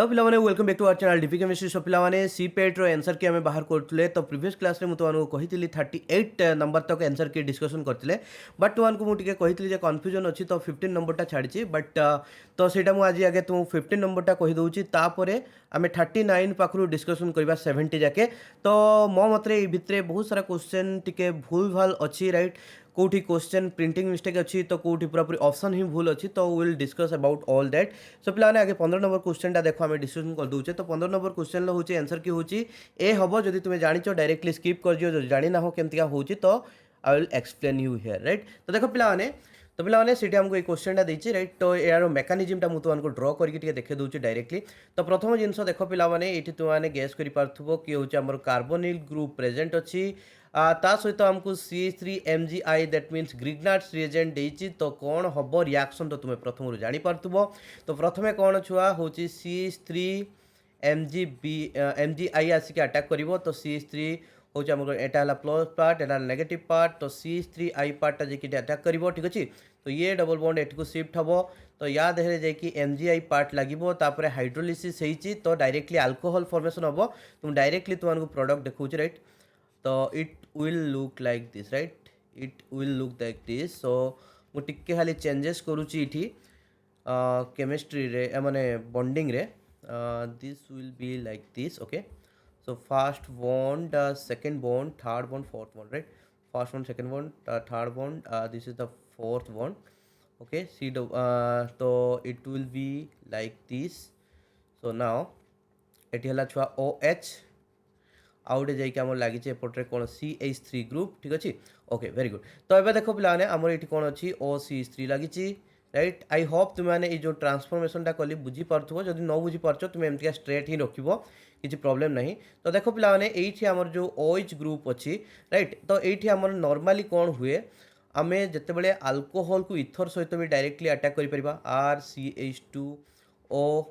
Hello पिलाने welcome back to our channel DP Chemistry. So पिलाने सीपेट रो आंसर की हमें बाहर करते तो प्रीवियस क्लास रे मुझे कही 38 नंबर तक आंसर की डिस्कशन करते बट तुमको मुझे कही कन्फ्यूजन अच्छी तो 15 नंबरटा छाड़ी बट तो सेटा मुझे आज आगे तुम 15 नंबरटा कहीदे तापर आम 39 पाखु डिस्कसन करवा 70 जाके। तो मो मतरे भितर बहुत सारा क्वेश्चन टिके भूल भाल अच्छी राइट कौटी क्वेश्चन प्रिंटिंग मिस्टेक अच्छी तो कौटी पूरापूरी ऑप्शन ही भूल अच्छी तो will discuss about all that. So पिलाने आगे 15 नंबर क्वेश्चन टा देखो आम डिस्कसन कर दूचे। तो 15 नंबर क्वेश्चन हूँ आंसर की हूँ ए हम जब तुम्हें जाच डायरेक्टली स्किप कर दियो जो जानी ना हो केमतिका हूँ तो I will explain you here right. तो देखो पिलाने तो पिलाने सीटी हमको ये क्वेश्चनटा देती राइट। तो यार मेकानिजमटा मुझे तुमको ड्र करके देखे दूसरी डायरेक्टली। तो प्रथम जिनस देख पिलाने ये तुमने गेस कर किए हूँ आम कार्बोनिल ग्रुप प्रेजेंट अच्छी ता सहित हमको CH3MgI that means Grignard's reagent देती। तो कौन हम रिएक्शन तो तुम्हें प्रथम जापर। तो प्रथमे कौन छुआ हूँ CH3MgI आसिक अटैक कर। तो CH3 हूँ आम यहाँ प्लस पार्ट एटा नेगेटिव पार्ट तो CH3I पार्टा जी अटैक कर ठीक अच्छे। तो ये डबल बॉन्ड एटी को शिफ्ट हम तो या देहरे जाकि MgI पार्ट लगे हाइड्रोलिसिस होती तो डायरेक्टली अल्कोहल फॉर्मेशन हम तुम डायरेक्टली तुमको प्रोडक्ट देखा राइट। तो it will look like this right it will look like this. So मुझे खाली चेंजेस करुच्ची केमिस्ट्री रे माने बॉन्डिंग रे this will be like this okay. So first bond second bond third bond fourth bond right first bond second bond third bond this is the fourth bond okay see तो it will be like this. So now एटी हला छुआ OH आउटे जाइए लगी एपटे कौन CH3 group ठीक अच्छे okay very good. तो ये देख पे आमर ये कौन अच्छी OCH3 लगी राइट। आई होप तुम्हें जो ट्रांसफॉर्मेशनटा कली बुझीपार जब न बुझीपार तुम्हें एमती स्ट्रेट ही रख किसी प्रॉब्लम नहीं। तो देख पे ये आमर जो OH ग्रुप अच्छी राइट। तो ये आमर नॉर्मली कौन हुए आम जिते अल्कोहल को इथर सहित भी डायरेक्टली अटैक कर RCH2O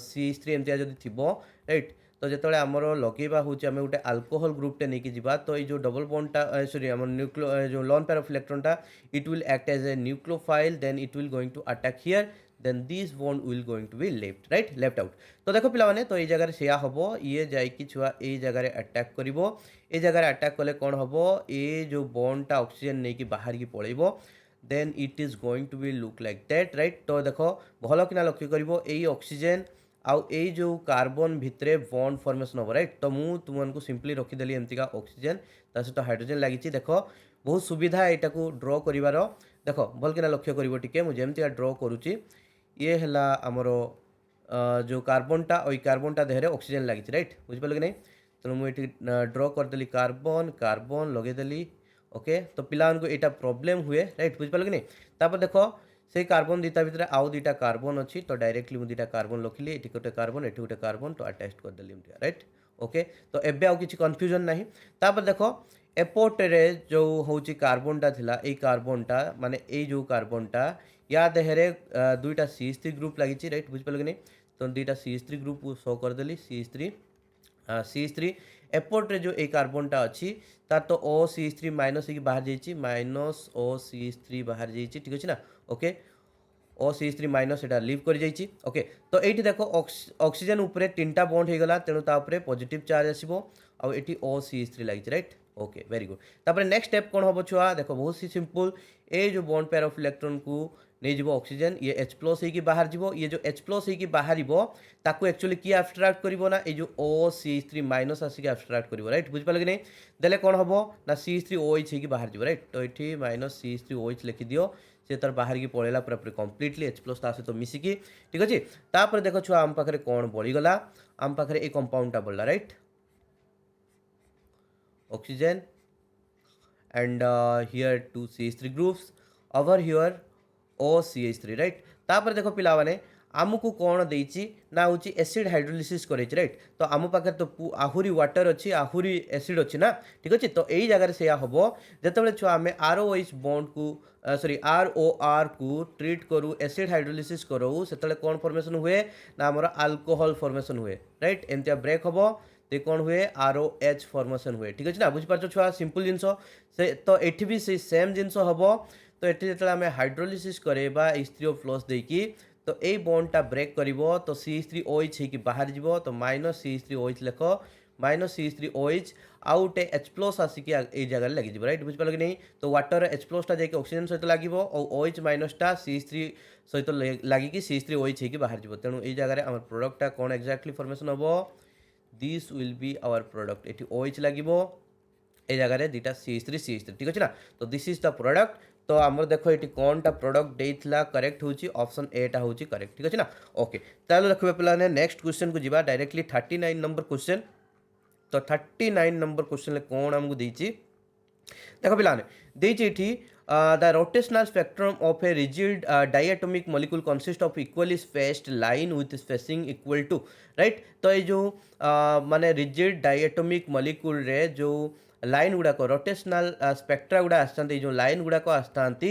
CH3 एमती जब थी राइट। तो जिते आमर लगेवा हूँ आम गोटे अल्कोहल ग्रुपटे नहीं जावा तो ये जो डबल बॉन्डटा सॉरी आम न्यूक्लो जो लोन पेयर ऑफ इलेक्ट्रॉनटा it will act as a nucleophile then it will going to attack here then this bond will going to be left right left out. तो देखो पिलाने तो ये जगह से हम ये जाकि छुआ ये जगह अटैक कर ये जगह अटैक कले कौन हम ये जो बॉन्डटा ऑक्सीजन नहीं कि बाहर की पड़ेबो then it is going to be look like that right. तो देख भल कि लक्ष्य कर ऑक्सीजन आउ ए जो कार्बन भितरे बॉन्ड फॉर्मेशन हम राइट। तो मुझे तुमको सिंपली रखीदेली एमतीका ऑक्सीजन ता सहित हाइड्रोजन लगी देख बहुत सुविधा यहाँ को ड्र कर देख भल कि लक्ष्य कर मुझे ड्र करुच्ची ये है आमर जो कार्बनटा और कार्बनटा देहरे ऑक्सीजन लगी राइट बुझिपाल कि नहीं। तेणु मुझे ड्र करदेली कार्बन कार्बन लगेदेली ओके। तो पिला यहाँ प्रोब्लेम हुए राइट बुझिपाल कि नहीं। तापर देख से कार्बन दुटा भितर आउ दुटा कार्बन अच्छी तो डायरेक्टली मुझे दुटा कार्बन लिखिली ये गोटे कार्बन ये गोटे कार्बन तो अटैच करदेली राइट ओके। तो एबे आउ किसी कन्फ्यूजन ना। तापर देख एपटे जो हूँ कार्बनटा थिला ये कार्बनटा माने ये जो कार्बनटा या देहरे दुईटा CH3 ग्रुप लगी राइट बुझिपाल कि नहीं। तो दुईटा CH3 ग्रुप शो करदेली CH3 एपटे जो ये कार्बनटा अच्छी तार तो OCH3 माइनस हो बाहर जाइए माइनस OCH3 बाहर जाइए ठीक अच्छे ना ओके। OCH3 माइनस एटा लिव कर जाइए ओके। तो ये देखो ऑक्सीजन उपरे तीनटा बॉन्ड हो गला तेणु तापरे पॉजिटिव चार्ज आसो आउ ये OCH3 लगी राइट ओके वेरी गुड। तापर नेक्स्ट स्टेप कौन हम छुआ देख बहुत सी सिंपल ये जो बॉन्ड पेयर ऑफ इलेक्ट्रॉन को नहीं जीव ऑक्सीजन ये H+ हो बाहर जीव ये जो H+ हो बाहर ताकू एक्चुअली किए एब्स्ट्राक्ट करिवो ना ये जो OCH3 माइनस आसिक एब्स्ट्राक्ट करिवो राइट बुझिपाल कि नहीं। देले कौन हम ना CH3OH हो बाहर जीव राइट। तो ये माइनस CH3OH लिखि दियो से तार बाहर की पड़ेगा पूरा पूरी कम्प्लीटली H+ ता सहित मिसिकी ठीक अच्छे। तापर देख छुआ आम पाखे कौन बढ़ीगला आम पाखे ये कंपाउंडटा बढ़ला right oxygen and here 2 CH3 groups over here OCH3 right. तापर देख पिलाने आमको कौन देती ना हूँ एसिड हाइड्रोलिसिस कर राइट। तो आम पाखे तो आहुरी वाटर अच्छी आहुरी एसिड अच्छी ना ठीक अच्छे। तो यही जगह से हम जो छुआ आम ROH बॉन्ड को सॉरी ROR को ट्रीट करूँ एसिड हाइड्रोलिसिस करूँ से कौन फॉर्मेशन हुए ना आमर अल्कोहल फॉर्मेशन हुए राइट एमती ब्रेक हम तो कौन हुए ROH फॉर्मेशन हुए ठीक अच्छे ना बुझीपार छुआ सिंपल जिनस से। तो ये भी से सेम जिनस हम तो ये जो आम हाइड्रोलिसिस करेबा H3O+ देकी तो यही बॉन्डटा ब्रेक करिवो तो CH3OH ହେଇକି ବାହାରି ଯିବ तो -CH3OH लेख -CH3OH आउ गोटे H+ आसिकी ए जगह लगी ଯିବ राइट बुझिपाल कि नहीं तो वाटर H+ टा जाके ऑक्सीजन सहित लागिवो और OH- टा CH3 सहित लागिकी CH3OH ହେଇକି बाहर ଯିବ तेणु ए जगह हमर प्रोडक्ट टा कोन एक्जाक्टली फॉर्मेशन हबो this will be our product एटी OH लागिवो ए जगह दुटा CH3 ठीक अच्छे ना तो दिस इज द प्रोडक्ट तो आमर देखो ये कौन टा प्रोडक्ट देइथिला करेक्ट होची ऑप्शन ए टा होची करेक्ट ठीक अच्छे ना ओके तालो देखबे पिलाने नेक्स्ट क्वेश्चन को जीवा डायरेक्टली 39 नंबर क्वेश्चन तो 39 नंबर क्वेश्चन ले कौन हमको देइची देखो पिलाने देइची एठी the rotational spectrum of a rigid diatomic molecule consists of equally spaced line with spacing equal to right तो ये जो माने rigid diatomic molecule रे जो लाइन गुड़ाक रोटेशनल स्पेक्ट्रा गुड़ा आसतांती जो लाइन गुड़ाक आसतांती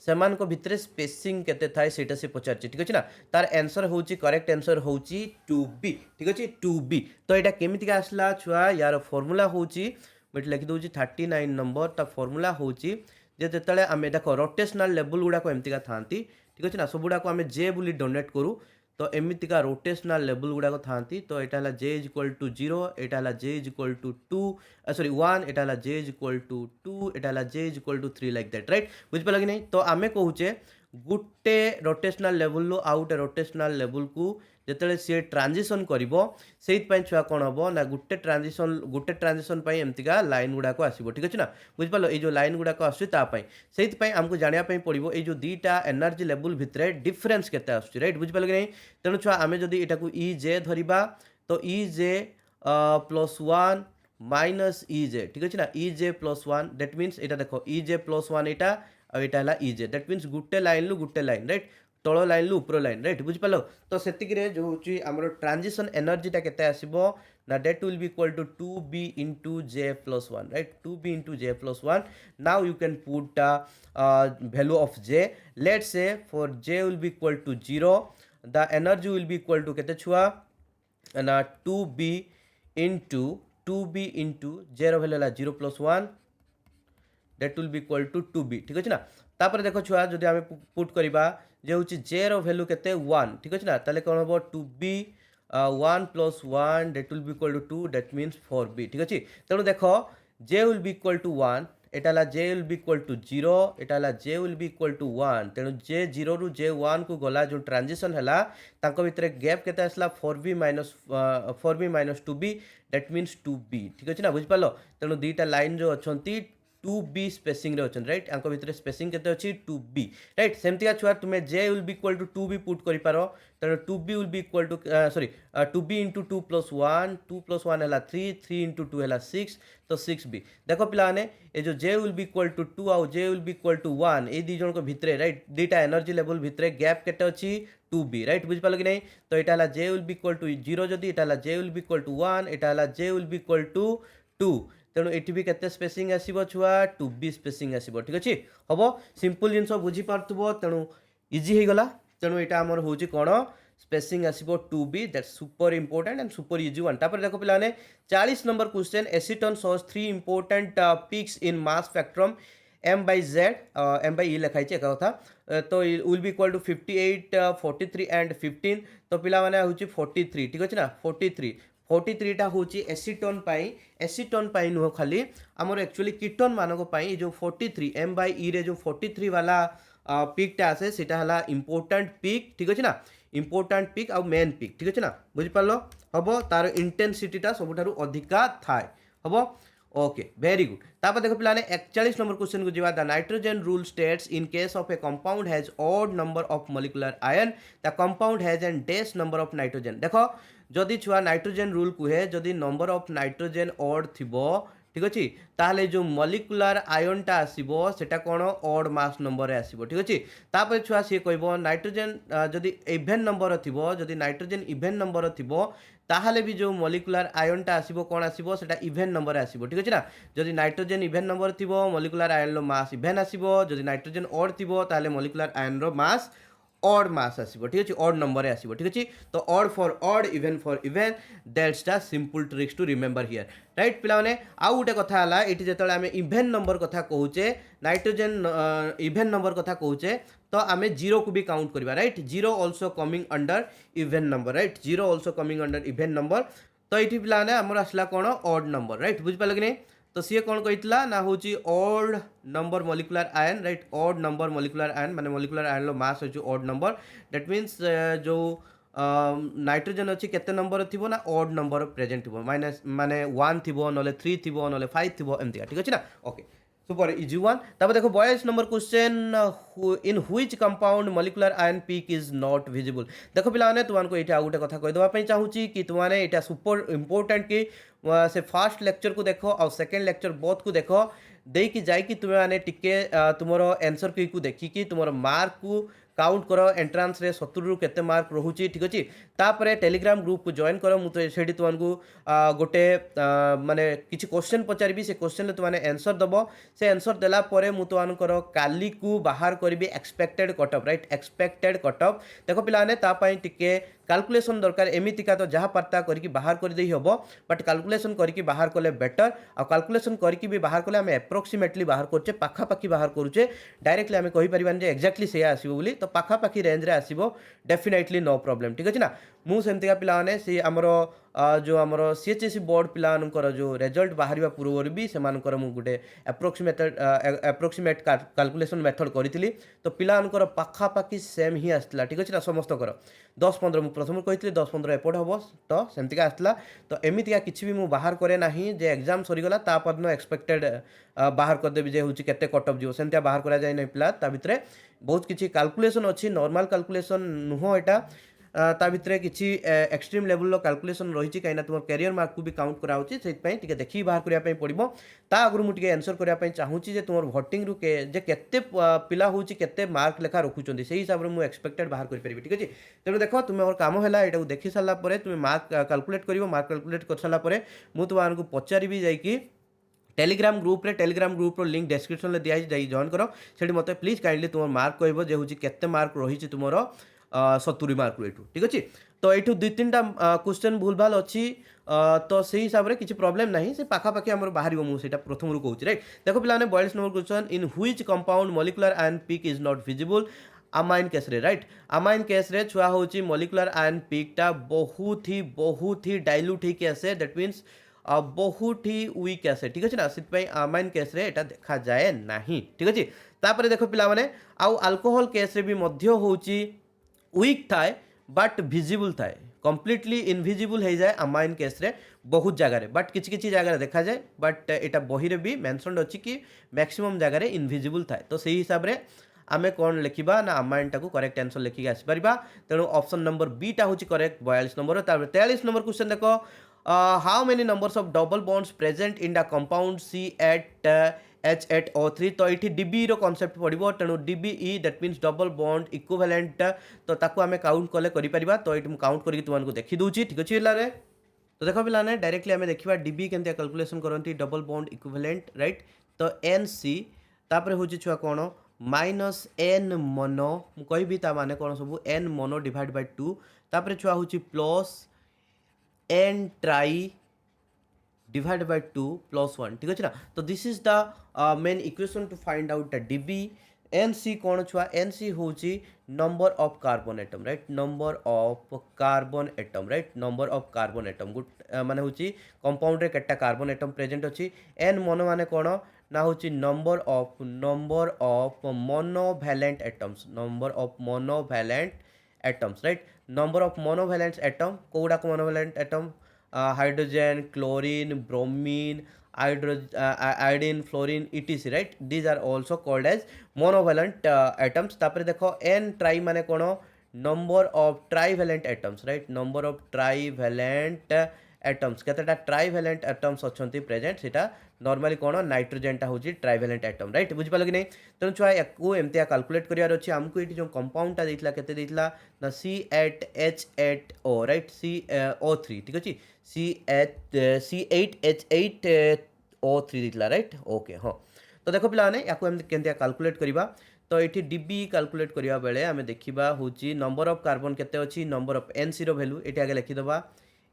सेमान को भितरे स्पेसिंग केते थाए सेटा से पचारछि ठीक अछि ना तार आंसर होची करेक्ट आंसर होची 2b ठीक अछि 2b तो एटा केमिति का आसला छुआ यार फार्मूला होची मिट लिखि दोची 39 नंबर ता फार्मूला होची जे जेतले आमे देखो रोटेशनल लेवल गुड़ाक एमतिका थांती ठीक अछि ना सब गुड़ाक आमे जे बुली डोनेट करू तो एमितिका रोटेशनल लेवल गुड़ाक थांती तो एटा हला j = 0 एटा हला j = 2 सॉरी 1 एटा हला j = 2 एटा हला j = 3 लाइक दैट राइट बुझ पाला कि नहीं तो आमे कहूचे गुटे rotational level low out rotational level को जेतले सी ट्रांजिशन करिवो सेइत पई छुआ कोन हबो ना गुटे ट्रांजिशन पई एमतिका लाइन गुडा को आसीबो ठीक अछि ना बुझ पालो ए जो लाइन गुडा को आसी ता पई सेइत पई हमको जानिया पई पड़िबो ए जो दीटा एनर्जी लेवल भितरे डिफरेंस केते आसी राइट बुझ पालो कि नहीं तेनु छुआ आमे जदी एटा को EJ धरिबा तो EJ +1 EJ ठीक अछि ना EJ +1 दैट मींस एटा देखो EJ +1 एटा आ एटा हला EJ that means Gute line लु गुटे लाइन राइट तଳ लाइन लु ऊपर लाइन राइट बुझ पालो तो सेतिक रे जो होची हमरो ट्रांजिशन एनर्जी टा केते आसीबो ना that will be equal to 2b into j plus 1 right 2b into j plus 1 now you can put value of j let's say for j will be equal to 0 the energy will be equal to केते छुआ ना 2b into j row value La 0 plus 1 that will be equal to 2b ठीक अछि ना तापर देखो छुआ जदि आमे पुट करिबा जे होची j रो वैल्यू केते 1 ठीक अछि ना ताले कोन हबो 2b 1 plus 1 that will be equal to 2 that means 4b ठीक अछि तेणु देखो j will be equal to 1 Etah La j will be equal to 0 Etah La j will be equal to 1 तेणु j 0 रु j 1 को गला जो transition हला तांको भितरे गैप केते आसला 4b minus 2b that means 2b ठीक अछि ना बुझ पालो तेणु दीटा लाइन जो अछंती 2b स्पेसिंग रे अछन राइट आंको भितरे स्पेसिंग केते अछि 2b राइट सेमतिया छुआ तुमे j will be equal to 2b put करि पारो तेणु 2b will be equal to 2b into 2 plus 1 2 plus 1 हला 3 3 into 2 हला 6 तो 6b देखो पिला माने ए जो j will be equal to 2 आउ j will be equal to 1 ए दी जण को भितरे राइट दीटा एनर्जी लेवल भितरे गैप केते अछि 2b राइट बुझ पालो कि नहीं तो एटा हला j will be equal to 0 जदी एटा हला j will be equal to 1 एटा हला j will be equal to 2 तेणु एटी भी केते स्पेसिंग आसीबो छुआ 2b स्पेसिंग आसीबो ठीक अछि हबो सिंपल जिंस बुझी पारतबो तेणु इजी हे गला तेणु एटा हमर होची कोन स्पेसिंग आसीबो 2b that's super important and super easy one तापर देखो पिलाने 40 number question acetone shows 3 important peaks in mass spectrum m by z m by e लिखाई छै कथा तो will be equal to 58 43 and 15 तो पिला माने होची 43 ठीक अछि ना 43 टा होची एसीटोन पाई नुह खाली हमर एक्चुअली कीटोन मानको पाई जो 43 m by e रे जो 43 वाला पीक टा आसे सेटा हला इंपोर्टेंट पीक ठीक अछि ना इंपोर्टेंट पीक आ मेन पीक ठीक अछि ना बुझि पालो हबो तार इंटेंसिटी टा सबठारु अधिका थाय हबो ओके वेरी गुड तापर देखो पिलाने 41 नंबर क्वेश्चन को जीवा the nitrogen rule states in case of a compound has odd number of molecular ion the compound has an dash number of nitrogen देखो जदि छुआ नाइट्रोजन रूल कुहे जदि नंबर ऑफ नाइट्रोजन ऑड थिबो ठीक अछि ताले जो मॉलिक्यूलर आयन टा आसीबो सेटा कोन ऑड मास नंबर रे आसीबो ठीक अछि तापर छुआ से कहबो नाइट्रोजन जदि इवन नंबर थिबो जदि नाइट्रोजन इवन नंबर थिबो ताहले भी जो मॉलिक्यूलर आयन टा आसीबो कोन आसीबो सेटा इवन नंबर आसीबो ठीक अछि ना जदि नाइट्रोजन इवन नंबर थिबो मॉलिक्यूलर आयन लो मास इवन आसीबो जदि नाइट्रोजन ऑड थिबो ताहले मॉलिक्यूलर आयन रो मास ऑड मास आसीबो ठीक अछि ऑड नंबर आसीबो ठीक अछि तो odd for odd even for even that's the simple tricks to remember here right पिला माने आ उटे कथा हला एटी जेतले हमें इवन नंबर कथा कहूचे नाइट्रोजन इवन नंबर कथा कहूचे तो आम जीरो को भी काउंट करवा right zero also coming under even number right zero also coming under even number तो ये पिलाने आमर आसला कौन ऑड नंबर राइट बुझिपारे कि नहीं तो सी कौन कही ना हूँ odd number molecular ion right odd number molecular ion माने मॉलिक्यूलर आयन मास हो ऑड नंबर दैट मीन्स जो नाइट्रोजन अच्छी केते नंबर थी ना ऑड नंबर प्रेजेंट थी माइनस माने 1 थी ना 3 थी ना 5 थी एमती ठीक अच्छे ना ओके सुपर इजी वन तब देखो 42 number question in which compound molecular ion peak is not visible देखो पिलाने तुमको ये गोटे कथा कहीदेवाई चाहूँगी कि तुमने यहाँ सुपर इंपोर्टेंट कि से फर्स्ट लेक्चर को देख और सेकेंड लेक्चर बोथ को देख देकी जाइकी तुम मैंने टिके तुम आंसर की को देखिकी तुम मार्क को काउंट कर एंट्रांस रे 70 रु केते मार्क रोचे ठीक अच्छे तापर टेलीग्राम ग्रुप को जॉइन कर मुझे तुमको गोटे माने किसी क्वेश्चन पचारि से क्वेश्चन तुमने आंसर दब से आंसर देला परे मु तुमको काली को बाहर करी expected cutoff right expected cutoff देख पिलाने तापाई टिके कैलकुलेशन दरकार एमितिका तो जहाँ पार्ता करके बाहर कर दे हम बट कैलकुलेशन करके बाहर कले बेटर आ कैलकुलेशन करके भी बाहर कले आम एप्रोक्सीमेटली बाहर करुचे पाखापाखि बाहर करुचे डायरेक्टली आम कहीपर जे एक्जाक्टली से आसो बोली तो पाखापाखि रेंज रे आसो डेफिनेटली नो प्रॉब्लम ठीक अच्छे ना मुझे पिलाने से आमर जो आमर सीएचएससी बोर्ड पिलानकर जो रिजल्ट बाहर पूर्व भी से गोटे एप्रोक्सीमेट कैलकुलेशन मेथड करी तो पिलानकर पाखापाखि सेम ही आसला ठीक अच्छे ना समस्तकर 10-15 मुझे प्रथम कही 10-15 एपट हम तो सेमतिका आसला तो एमतीका किसी भी मुझे बाहर करे ना जे एग्जाम सरीगला तापर एक्सपेक्टेड बाहर करदेवी जे हूँ केते कटअप जीव सेमतिया बाहर करा जाए ना पिला ता भितर बहुत किसी कैलकुलेशन अच्छी नॉर्मल कैलकुलेशन नुह यहाँ ता भितर किसी एक्सट्रीम लेवल कैलकुलेशन रही कहीं तुम कैरियर मार्क को भी काउंट कराऊँगी से देखिए बाहर करने पड़ो ता आगु मुझे आंसर करने चाहूँगी जे तुम भोटिंग रू जे केते पिला हूँ केते मार्क लेखा रखुच्च से हिसाब से मुझे एक्सपेक्टेड बाहर करी ठीक अच्छे तेणु देख तुम काम है यहाँ देखी सारापर तुम मार्क कैलकुलेट कर मार्क कैलकुलेट कर सारापर मुझे तुमको पचारि जाकि टेलीग्राम ग्रुप लिंक डिस्क्रिप्शन में दिखाई जॉइन कर से मत प्लीज काइंडली तुम मार्क कह जे हूँ केते मार्क रही तुम 70 मार्क रू ठीक अच्छे तो ये 2-3टा क्वेश्चन भूल भाल अच्छी तो से हिसाब से किसी प्रॉब्लम ना से पाखापाखि आम बाहर मुझे प्रथम रू कहूँ राइट देखो पिलाने 42 number question in which compound molecular ion peak is not visible amine case रे राइट अमाइन केस रे छुआ हूँ मॉलिक्यूलर आयन पीकटा बहुत ही डाइल्यूट होके आसे दैट मीन्स बहुत ही वीक आसे ठीक अच्छे ना से अमाइन केस रे एटा देखा जाए ना ठीक अच्छे तापर देखो पिला माने आउ अल्कोहल केस रे भी मध्य होची वीक थाए बट विजिबल थाए कम्प्लीटली इनविजिबल हो जाए अमाइन केस रे बहुत जगह बट किसी जगह देखा जाए बट एटा बही रे भी मेंशन अच्छी कि मैक्सिमम जगह इनविजिबल थाए तो सही हिसाब से आमे कौन लिखा ना अमाइन टाक करेक्ट आंसर लिखिक आसपर तेणु ऑप्शन नंबर बीटा हूँ करेक्ट 42 नंबर 43 नंबर क्वेश्चन देखो how many numbers of double bonds present in the compound C eight H8O3 तो ये डीबी रो कॉन्सेप्ट पड़ो तेणु DBE that means double bond equivalent तो ताको आमे काउंट कले करि परिबा तो ये काउंट करके तुमको देखी दूची ठीक अच्छे पिलाने तो देखो पिलाने डायरेक्टली आमे देखिबा डीबी केमतिया कैलकुलेशन करंती डबल बॉन्ड इक्विवेलेंट राइट तो NC तापर होची छुआ कोन माइनस एन मोनो कहि ता माने कोन सब एन मोनो डिवाइड बाय 2 तापर छुआ होची प्लस एन ट्राई डिवाइड बाय 2 प्लस 1 ठीक अच्छे ना तो this is the main equation to find out the DB NC कौन छुआ NC हूँ number of carbon atom right number of carbon atom right number of carbon atom good माने हूँ कंपाउंड रे केटा कार्बन एटम प्रेजेंट अच्छी n mono माने कौन ना हूँ number of monovalent atoms number of monovalent atoms right number of monovalent atom कौड़ा monovalent atom hydrogen chlorine bromine iodine fluorine etc right these are also called as monovalent atoms तापर देखो N tri माने कौन number of trivalent atoms right number of trivalent atoms केतेटा trivalent atoms अच्छी present सीटा normally कौन नाइट्रोजेनटा हूँ ट्राइवैलेंट एटम राइट बुझिपाल कि नहीं तेणु छुआ या एमती कैलकुलेट करार अच्छे आमको ये जो कंपाउंडटा देता के ना C8H8O राइट CO3 ठीक अच्छे C8H8O3 देता राइट ओके हाँ तो देखो पिलाने या केमती कैलकुलेट करवा तो ये डीबी कैलकुलेट करने बेले आम देखा हूँ नंबर ऑफ कार्बन केते अच्छी नंबर ऑफ NC रो वैल्यू ये आगे लिखिदबा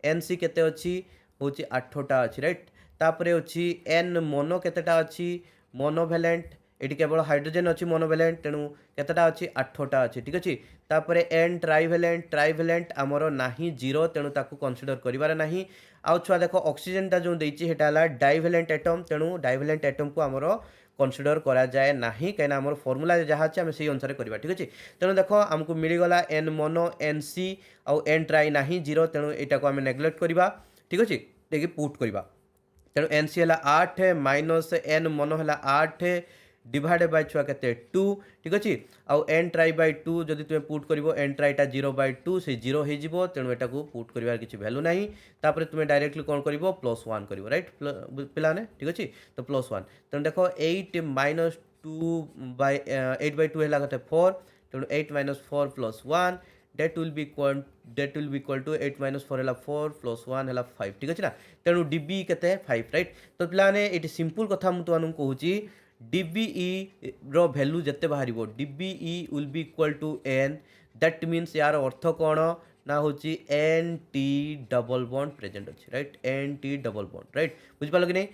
NC केते अच्छी हूँ 8टा अच्छी राइट तापरे अच्छी एन मोनो केतेटा अच्छी मोनोवैलेंट एटी केवल हाइड्रोजेन अच्छी मोनोभैलेंट तेणु केतटा अच्छी 8टा अच्छी ठीक अच्छे तापर एन ट्राइभैलेंट आमर नाही जीरो तेणु ताकू कनसीडर करिवार नाही आउ छुआ देख ऑक्सीजन टा जो देछि हेटा हला डाइभैलेंट एटम तेणु डाइभैलेंट एटम को आमर कनसीडर करा जाए नाही कहीं आमर फॉर्मूला जहाँ अच्छे आम से अनुसार करवा ठीक अच्छे तेणु देख आमको मिलगला एन मोनो एन सी आउ एन ट्राई नाही जीरो तेणु यहाँ को आम नेग्लेक्ट करवा ठीक अच्छे देखिए पुट करवा तेणु एन सी है 8 माइनस एन मोनो है 8 डिवाइड बाय छुआ के 2 ठीक अच्छे आउ एन ट्राई बाय 2 जदि तुम पुट कर एन ट्राईटा 0/2 से 0 हो तेणु यहाँ को पुट कर किसी भैल्यू ना तापर तुम डायरेक्टली कौन कर +1 कर राइट पिलाने ठीक अच्छे तो +1 तेणु देख 8 माइनस 8/2 है 4 तेणु 8 - 4 + 1 that will be equal to 8 - 4 है 4 + 1 है 5 ठीक अच्छे ना तेणु डीबी के 5 राइट तो पिलाने ये सिंपल कथा मुझे तुमको कहूँ डीबीई रो वैल्यू जिते बाहर DBE will be equal to N that means यार अर्थ कौन ना हूँ N T double bond present अच्छे right N T double bond right बुझिपाल कि नहीं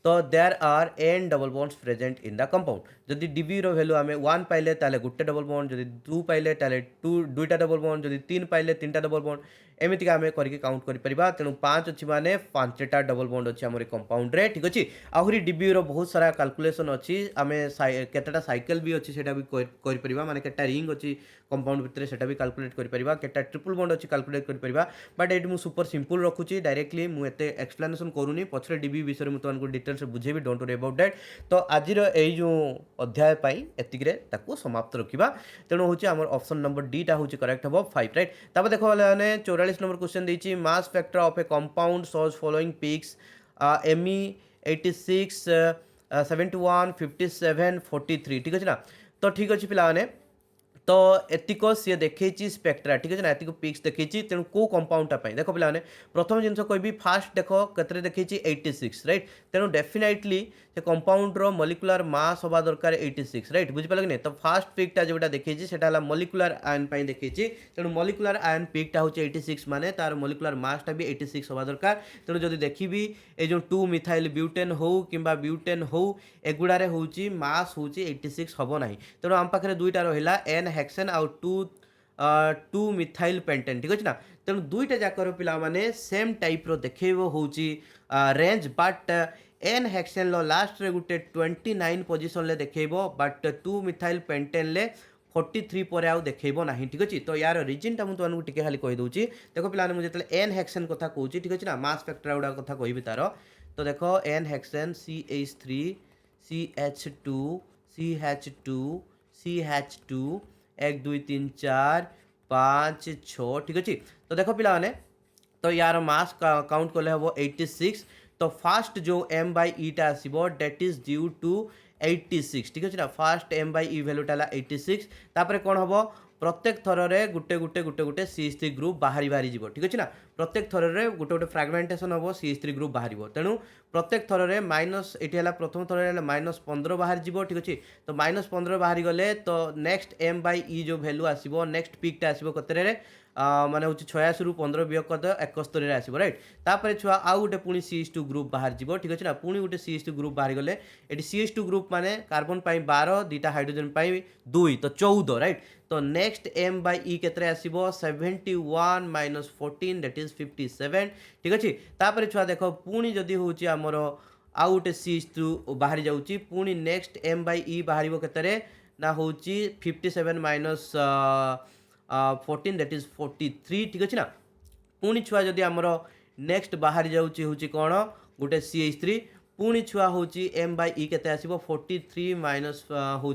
तो there are N double bonds present in the compound जदि डीबी रो वैल्यू आम 1 पाइले ताले गुटे डबल बॉन्ड जदि 2 पाइले ताले 2टा डबल बॉन्ड जदि 3 पाइले 3टा डबल बॉन्ड एमती आम करके काउंट कर तेणु 5 अच्छी माने 5टा डबल बॉन्ड अच्छी आम कंपाउंड रे ठीक अच्छे आहरी डीबी रो बहुत सारा कैलकुलेशन अच्छी आम केतटा साइकिल भी अच्छी सेटा भी कर माने केटा रिंग अच्छी कंपाउंड भितर सेटा भी कैलकुलेट कर केटा ट्रिपल बॉन्ड अच्छी कैलकुलेट कर बट ये मुझे सुपर सिंपल रखुची डायरेक्टली मुझे एक्सप्लेनेशन करूनी पछरे डीबी विषय में तुमको डिटेल्स बुझेबी डोंट वरी अबाउट दैट तो आज जो अध्याय एतिकरे ताकू समाप्त रखा तेणु हूँ आम ऑप्शन नंबर डी हूँ करेक्ट हम 5 राइट तापर देख मैंने 44 नंबर क्वेश्चन देती mass factor of a compound shows following peaks m e 86 71 57 43 ठीक अच्छे ना तो ठीक अच्छे पिलाने तो एतिक सी देखी स्पेक्ट्रा ठीक है ना एतिक पिक्स देखी तेणु को कंपाउंडटा देख पे प्रथम जिन कह फास्ट देख के देखी 86 राइट तेणु डेफिनेटली से कंपाउंड रो मॉलिक्यूलर मास हवा दरकार 86 राइट बुझिपाल कि नहीं तो फास्ट पिकटा जोटा देखी से मॉलिक्यूलर आयन देखी तेणु मॉलिक्यूलर आयन पिकटा हूँ 86 माने तार मॉलिक्यूलर मासटा भी 86 हवा दरकार तेणु जब देखी ये जो 2 मिथाइल ब्यूटेन हो कि ब्यूटेन हो एगुड़े हूँ मास हूँ 86 हम ना तेणु आम पाखे दुईटा रहा एन हेक्सेन आउ 2 मिथाइल पेंटेन ठीक अच्छे ना तेणु दुईटा जाकर पिला माने सेम टाइप रो देखेब हूँ रेंज बट एन हेक्सेन लो लास्ट रे गुटे 29 पोजिशन ले देखेब बट 2 मिथाइल पेंटेन ले 43 पर आउ देखेब ना ठीक अच्छे तो यार रिजन मुझे तुमको टी खाली कहीदे देख पे मुझे एन हेक्सेन कथा कहूँ ठीक अच्छे ना मास फैक्टर गुड़ा कथा कहि तार तो देख N hexane CH3 CH2 CH2 CH2 1 2 3 4 5 6 ठीक अच्छे तो देख पे तो यार मास काउंट कले हम 86 तो फास्ट जो m/e टा आसीबो डेट इज ड्यू टू 86 ठीक अच्छे ना फास्ट m/e वैल्यूटा 86 तापर कौन हम प्रत्येक थर रे गुटे गुटे गुटे गुटे CH3 ग्रुप बाहरी बाहरी जीवो ठीक अच्छे ना प्रत्येक थर रे गुटे गुटे फ्रागमेंटेशन हम CH3 ग्रुप बाहर तेणु प्रत्येक थर रे माइनस ये प्रथम थर -15 बाहर जीवो ठीक अच्छे तो -15 बाहरी गले तो नेक्स्ट m/e जो वैल्यू आसीबो नेक्स्ट पिकटा आसीबो कतरे माने हूँ 86 रु 15 वियोग कर 71 आसो रईट तापर छुआ आउ गोटे पुणी CH2 ग्रुप बाहर जीव ठीक अच्छे ना पुणी गोटे CH2 ग्रुप बाहर गले ये CH2 ग्रुप माने कार्बन 12 दुईटा हाइड्रोजन 2 तो 14 रईट तो नेक्स्ट m/e केतरे आसीबो 71 - 14 दैट इज 57 ठीक अच्छे तापर छुआ देख पुणी जदि हूँ आमर आउ गोटे CH2 बाहरी जाऊँगी पुणी नेक्स्ट m/e बाहर केतरे ना हूँ 57 - 14 दैट इज 43 ठीक अच्छे ना पुणी छुआ जदि आमर नेक्स्ट बाहरी जाऊँगी हूँ कौन गोटे CH3 पुणी छुआ हूँ m/e केते आसीबो 43 माइनस हूँ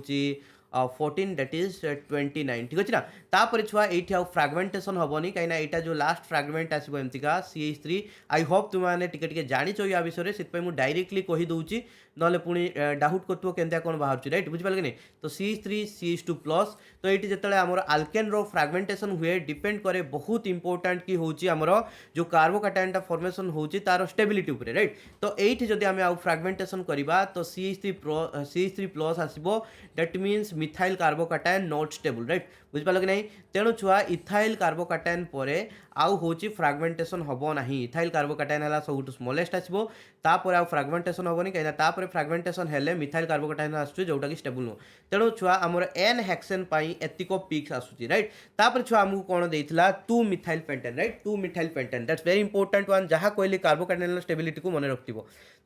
14 दैट इज 29 ठीक अच्छे ना तापर छुआ ये आउ फ्रागमेंटेशन हेनी कहीं यहाँ जो लास्ट फ्रागमेंट आसो एमतीका CH3 आई होप तुमने टिके जाच या विषय से मुझे डायरेक्टली कहीदे ना पुणी डाउट कर केमती कौन बाहर रईट बुझिपाल कि नहीं तो CH3 CH2 प्लस तो ये जिते आमर आल्केन रो फ्रागमेंटेशन हुए डिपेंड करे बहुत इंपोर्टाट कि हूँ आमर जो कार्बोकाटायन फॉर्मेशन होची तार स्टेबिलिटी उपरे राइट तो ये जदि आम आउ फ्रागमेंटेशन करवा तो CH3 प्लस आसो that means methyl carbocation not stable right बुझिपाल कि नहीं नहीं तेणु छुआ इथाइल कार्बोकाटायन पर आउ हूँ फ्रागमेंटेशन हम ना इथाइल कार्बोकाटायन है सब स्मॉलेस्ट आसो तापर आउ फ्रागमेंटेशन हेनी कहीं फ्रागमेंटेशन हेले मिथाइल कार्बोकाटायन आसूँ जोटा कि स्टेबल नुह तेणु छुआ आमर एन हेक्सेन एतिक पिक्स आसूँ राइट तापर छुआ आमको कौन देता 2 methyl pentane right 2 methyl pentane that's very important one जहाँ कहली कार्बोकाटायन स्टेबिलिटी को मन रखिथ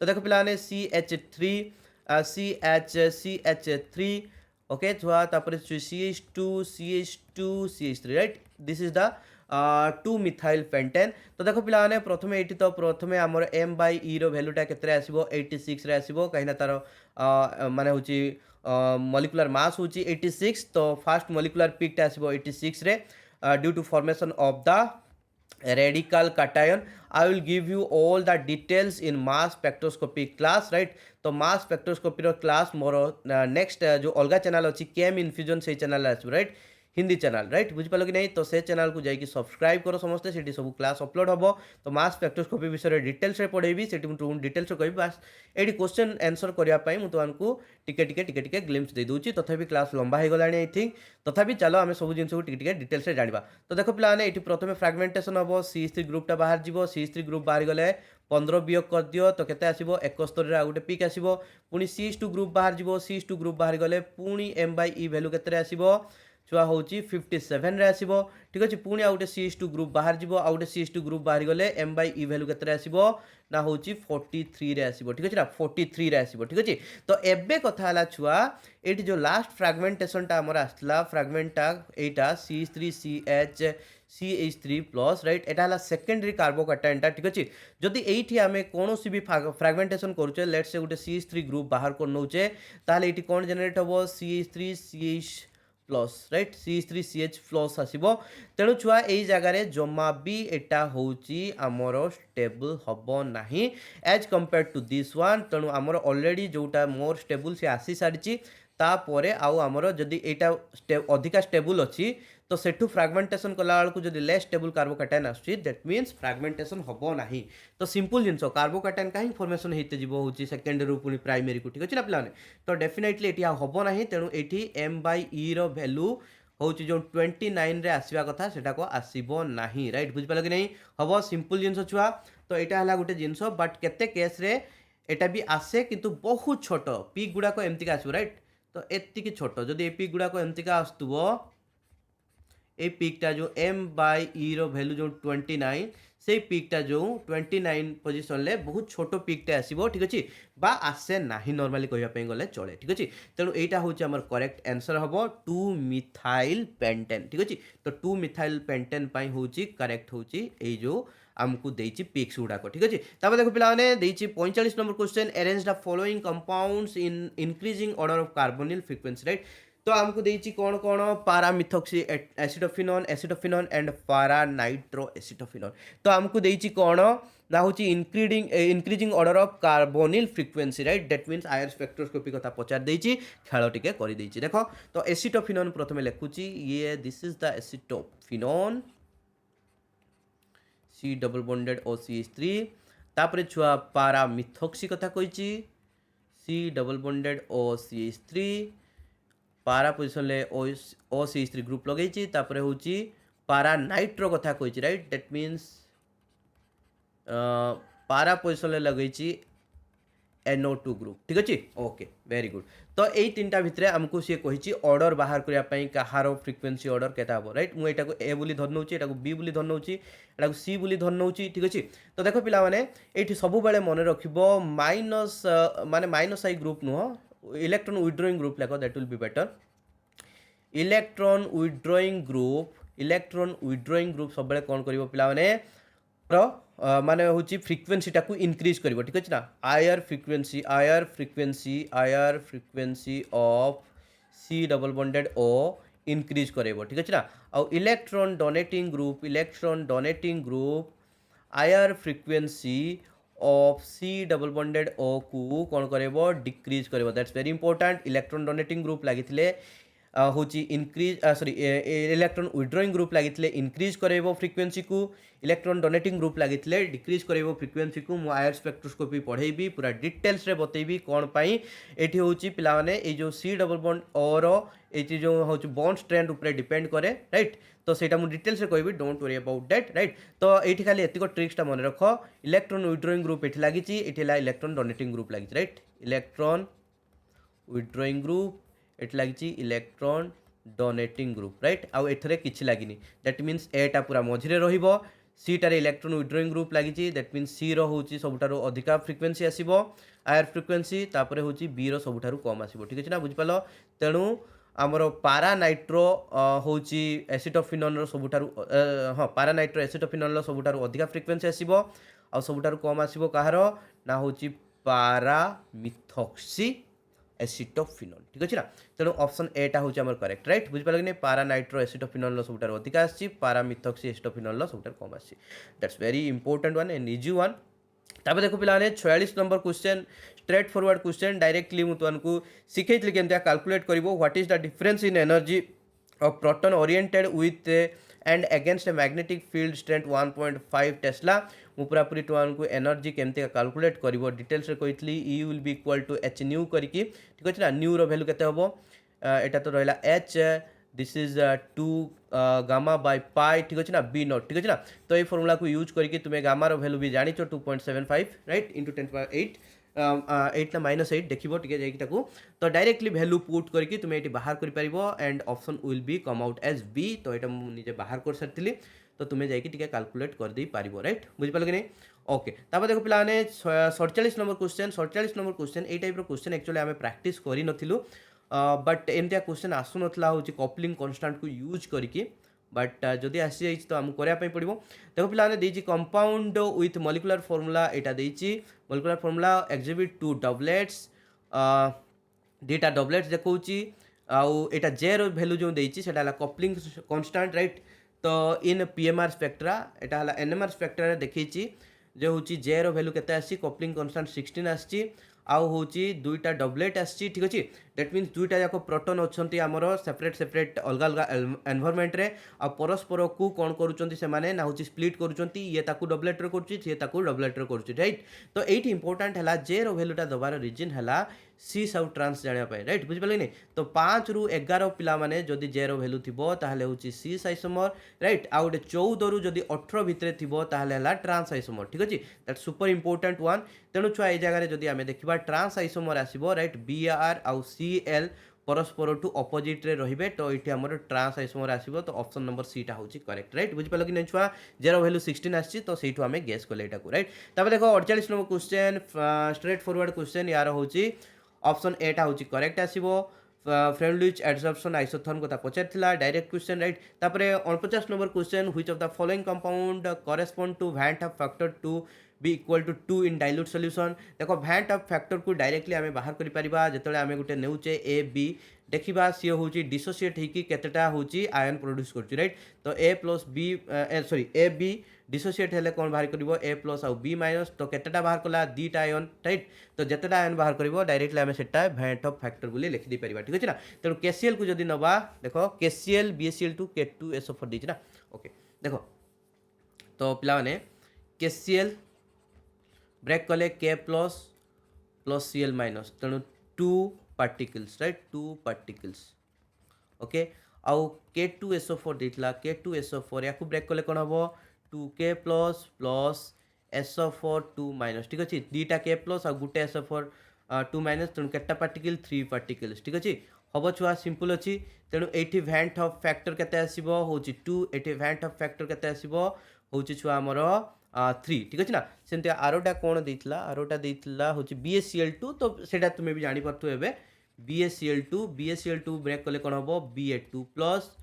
तो देख पे CH3 CH3 ओके छुआ तापर CH2 CH2 CH3 right this is the 2 methyl pentane तो देखो पिलाने प्रथमे एठी तो प्रथमे हमर m बाय e रो वैल्यूटा केतरे आसीबो 86 रे आसीबो कहिना तार माने होची मॉलिक्यूलर मास होची 86 तो फर्स्ट मॉलिक्यूलर पीक टा आसीबो 86 रे due to formation of the radical cation. I will give you all the details in mass spectroscopy class right तो mass spectroscopy रो क्लास मोर नेक्स्ट जो अलगा चैनल अच्छी केम इनफ्यूजन से चैनल आसो राइट हिंदी चैनल राइट बुझिपाल कि नहीं तो से चैनल को जाइए सब्सक्राइब करो समस्ते से सब क्लास अपलोड हम तो मास स्पेक्ट्रोस्कोपी विषय डिटेल्स पढ़ेबी से डिटेल्स कहि बास ये क्वेश्चन आंसर करने मुझे तुमको टिके ग्लिम्स दे दूसरी तथापि क्लास लंबा हो गला आई थिंक तथापि चलो आम सब जिन को टिके डिटेल्स जाना तो देखो पे ये प्रथम फ्रागमेंटेशन हम CH3 ग्रुपटा बाहर जीव CH3 ग्रुप बाहर गले 15 वियोग कर दियो तो केते आसीबो 71 रे गोटे पिक आसीबो पुनी CH2 ग्रुप बाहर जीव CH2 ग्रुप बाहर गले पुनी m बाय e वैल्यू केते आसीबो छुआ हूँ 57 रे आसीबो ठीक अच्छे पुणी आ गोटे CH2 ग्रुप बाहर जीव आ गोटे CH2 ग्रुप बाहर गले m बाय e वैल्यू केते आसीबो ना हूँ 43 रे आसीबो ठीक अच्छे ना 43 रे आसीबो ठीक अच्छे तो एबे कथा हला छुआ एटी जो लास्ट फ्रागमेंटेशन टा हमर आस्ला फ्रागमेंटा एटा CH3 प्लस राइट एटा हला सेकेंडरी कार्बोकाटायन टा ठीक अच्छे जदि एठी आमे कोनोसी भी फ्रागमेंटेशन करूचे लेट्स से गोटे CH3 ग्रुप बाहर कर नौचे ताले एटी कोन जनरेट हबो CH3CH plus right CH3CH plus आसीबो तेणु छुआ एई जगार जमा भी एटा होची आमर स्टेबल हबो नाही as compare to this one तेणु आमर ऑलरेडी जोटा मोर स्टेबल से आसी सारिची तापरे आउ आमर जदि एटा अधिका स्टेबल अच्छी तो सेठू फ्रागमेंटेशन कला बेलू जब लेस स्टेबल कार्बोकाटायन आसुची दैट मीन्स फ्रागमेंटेशन हबो नाही तो सिंपल जिनस कार्बोकाटायन कहीं फॉर्मेशन होते जीव हूँ सेकेंडरी पुणी प्राइमरी को ठीक अच्छे ना पिलाने तो डेफिनेटली ये हबो नाही तेणु ये m बाय e रो वैल्यू हूँ जो 29 रे आसवा कथा सेटा को आसीबो नाही राइट बुझिपाल कि नहीं हम सिंपल जिनस छुआ तो यहाँ है गोटे जिनस बट केते केस रे एटा भी आसे किंतु बहुत छोट पिक गुड़ाक एमती आसो राइट तो एतिकी छोट जदि पिक गुड़ाक एमती आसुव ए पिकटा जो m बाय e रो वैल्यू जो 29 से पिकटा जो 29 पोजिशन ले बहुत छोट पिकटा आसीबो ठीक अछि बा आसे नाही नॉर्मली कहिया पे गले चले ठीक अछि तेणु एटा होची हमर करेक्ट आंसर हबो 2 मिथाइल पेंटेन ठीक अछि तो 2 मिथाइल पेंटेन पई होची करेक्ट होची ए जो आमको देइछि पिक्स गुड़ाक ठीक अछि तापर देखो पिला माने देइछि 45 number question arrange the following compounds in increasing order of carbonyl frequency right तो आमको देइछि कौन कौन paramethoxy acetophenone and para nitro acetophenone तो आमको देइछि कौन ना होची increasing order of carbonyl frequency right that means IR spectroscopy कथा पचार देइछि खेल टिके करि देइछि देखो तो एसिटोफिनोन प्रथमे लिखुछि ये this is the acetophenone C double bonded OCH3 तापर छुआ पारामिथॉक्सी कथा कहिछि C डबल बॉन्डेड OCH3 पारा पोजिशन ले OCH3 ग्रुप लगे तापर हूँ पारा नाइट्रो कथा कही राइट दैट मीन्स पारा पोजिशन ले लगे NO2 ग्रुप ठीक अच्छे ओके वेरी गुड तो यही तीन टा भितर आमको सी कही ऑर्डर बाहर करने कहार फ्रिक्वेंसी ऑर्डर केता हम राइट मुझे ए बोली धर नौ बी बोली धर नौ सी बोली धर नौ ठीक अच्छे तो देख पिला माने ये सब बेले मन रख माइनस माने माइनस आई ग्रुप नुह इलेक्ट्रॉन विथड्रॉइंग ग्रुप लेख that will be better electron withdrawing group सब बेले कौन कर पिला माने माने हूँ फ्रिक्वेंसी टाक इनक्रीज कर ठीक अच्छे ना IR frequency of C double bonded O increase कर ठीक अच्छे ना आउ electron donating group IR frequency of C double bonded O को कौन कर डिक्रीज कर that's very important electron donating group लगी होची increase sorry electron withdrawing group लगी इंक्रीज करेबो फ्रिक्वेंसी को, इलेक्ट्रॉन डोनेटिंग ग्रुप लगी डिक्रीज करेबो फ्रिक्वेंसी को। मु आयर स्पेक्ट्रोस्कोपी पढ़ेबी पूरा डिटेल्स रे बतेबी कौन पाई एठी होची पिला माने ए जो सी डबल बॉन्ड और ये जो होची बॉन्ड स्ट्रेंथ ऊपर डिपेंड करे, राइट। तो सेटा मु डिटेल्स रे कहबी, don't worry about that, right. तो एठी खाली एतिको ट्रिक्सटा मन रख, इलेक्ट्रॉन विड्रॉइंग ग्रुप एठी लागिची, एठी ला इलेक्ट्रॉन डोनेटिंग ग्रुप लागिची, राइट। इलेक्ट्रॉन विड्रॉइंग ग्रुप एठी लागिची, इलेक्ट्रॉन डोनेटिंग ग्रुप, राइट। आउ एथरे किछि लागिनी, दैट मीन्स एटा पूरा मझिरे रहिबो। सी टारे इलेक्ट्रॉन विड्रॉइंग ग्रुप लागिची, दैट मीन्स सी रो होची सबुठारु अधिका फ्रिक्वेंसी आसीबो आयर फ्रिक्वेंसी, तापरे होची बी रो सबुठारु कम आसीबो, ठीक अछि ना, बुझि पालो। तेणु आमर पारा नाइट्रो होची एसिटोफिनोन रो सबुठारु हाँ पारा नाइट्रो एसिटोफिनोन रो सबुठारु अधिका फ्रिक्वेंसी आसीबो, आ सबुठारु कम आसीबो काहारो ना होची पारा मिथॉक्सी एसिटोफिनोन, ठीक अछि ना। तेणु ऑप्शन ए टा होची हमर करेक्ट, राइट। बुझि पालो कि नै, पारा नाइट्रो एसिटोफिनोन लो सबुठारु अधिका आछि, पारा मिथॉक्सी एसिटोफिनोन लो सबुठारु कम आछि। That's very important one and easy one. तापर देखो पिलाने 46 number question, straightforward question, directly मु तुमको सिखैतली केमतिया कैलकुलेट करिवो what is the difference in energy of proton oriented with and against a magnetic field strength 1.5 tesla. मु पूरा पूरी तुमको एनर्जी केमतिया कैलकुलेट करिवो डिटेल्स रे कहतली, E will be equal to H nu करिकी, ठीक अछि ना। न्यू रो वैल्यू केते होबो, एटा तो रहला H, this is 2 gamma by pi, ठीक अच्छे ना, बी नॉट, ठीक अच्छे ना। तो ये फॉर्मूला को यूज करके तुम्हें गामा रो वैल्यू भी जानी 2.75, राइट, इंटू 10⁸ 8 ना -8 देखिबो टिके जाई ताकू। तो डायरेक्टली वैल्यू पुट करके तुम्हें एटी बाहर कर परिबो and option will be come out as B. तो एटा मु निजे बाहर कर सरथिली, तो तुम्हें जाई टिके कैलकुलेट कर दे पारिबो, राइट, बुझि पालो कि नै। ओके, तापर देखो पिला ने 47 नंबर क्वेश्चन, 47 नंबर क्वेश्चन ए टाइप रो क्वेश्चन एक्चुअली हमें प्रैक्टिस करि नथिलु, बट एमतिया क्वेश्चन आसु नथला होची कपलिंग कांस्टेंट को यूज करके, बट जदि आसी जाइछ तो हमको करिया पई पड़िबो। देखो पिला ने देछि कंपाउंड विथ मॉलिक्यूलर फार्मूला, एटा देछि molecular formula exhibit two doublets, डेटा डबलेट्स देखौछि, आउ एटा जे रो वैल्यू जो देछि सेटा हला कपलिंग कांस्टेंट, राइट। तो इन पीएमआर स्पेक्ट्रा एटा हला एनएमआर स्पेक्ट्रा रे देखैछि जे होछि जे रो वैल्यू केते आछि, कपलिंग कांस्टेंट 16 आछि, आउ होची दुईटा डबलेट आछि, ठीक अछि। दैट मीन्स दुईटा जाको प्रोटॉन अछंती हमरो सेपरेट सेपरेट अलगा अलगा एनवायरनमेंट रे, आ परस्पर को कोन करूचंती से माने ना होची स्प्लिट करूचंती, ये ताकू डबलेट रे करूची, ये ताकू डबलेट रे करूची, राइट। तो एठी इंपोर्टेंट हला जे रो वैल्यूटा दबार रीजन हला सी सब ट्रांस जानिया पाए, राइट, बुझि पाले नै। तो 5 रु 11 पिला माने जदी जे रो वैल्यू थिबो ताहले होची सी आइसोमर, राइट। आ उडे 14 रु जदी 18 भितरे थिबो ताहले हला ट्रांस आइसोमर, ठीक अछि। That super important one. तेणु छुआ ए जगह रे जदी हमें देखिबा ट्रांस आइसोमर आसीबो, राइट, बीआर आउ सीएल परस्पर टू अपोजिट रे रहिबे, तो इठी हमर ट्रांस आइसोमर आसीबो। तो ऑप्शन नंबर सी टा होची करेक्ट, राइट, बुझि पालो कि नै छुआ। जेरो वैल्यू 16 आछि, तो सेठू हमें गेस करले एटा को, राइट। तबे देखो 48 number question, straightforward question, यार होची ऑप्शन ए टा होची करेक्ट आसीबो। फ्रेंडलिच एडजॉर्प्शन आइसोथर्म को ता पचारथिला, डायरेक्ट क्वेश्चन, राइट। तापरे 49 number question, which of the following compound correspond to van't of factor to be equal to 2 in dilute solution. देखो वैंट ऑफ फैक्टर को directly आमे बाहर करि परिबा जेतले आमे गुटे नेउचे ए बी, देखिबा सी होची डिसोसिएट हेकी केतेटा होची आयन प्रोड्यूस करची, राइट। तो A plus B sorry A B dissociate हेले कोन बाहर करिवो ए प्लस आउ बी माइनस, तो केतेटा बाहर कला दीटा आयन, राइट। तो जेतेटा आयन बाहर करिवो डायरेक्टली आमे सेटा वैंट ऑफ फैक्टर बोली लिखि दे परिबा, ठीक अछि ना। तेणु केसीएल को जदी नबा, देखो केसीएल BaCl2 K2SO4 दिछि ना। ओके, देखो तो पिला माने केसीएल ब्रेक कले K plus plus Cl minus, तेणु 2 पार्टिकल्स, राइट, 2 पार्टिकल्स, ओके। आउ K2SO4 देथिला, K2SO4 याकू ब्रेक कले कोन हबो 2K plus plus SO4 2 minus, ठीक अछि। दीटा K प्लस आ गुटे SO4 2 माइनस, तेणु केटा पार्टिकल 3 पार्टिकल्स, ठीक अछि। हबो छुआ सिंपल अछि। तेणु एठी वैंट ऑफ फैक्टर केते आसीबो होची 2, एठी वैंट ऑफ फैक्टर केते आसीबो होची छुआ हमरो 3, ठीक अछि ना। सेमते आरोटा कोन देथिला, आरोटा देथिला होची BaCl2, तो सेटा तुमे भी जानि परथु एबे BaCl2 ब्रेक कले कोन हबो Ba2 plus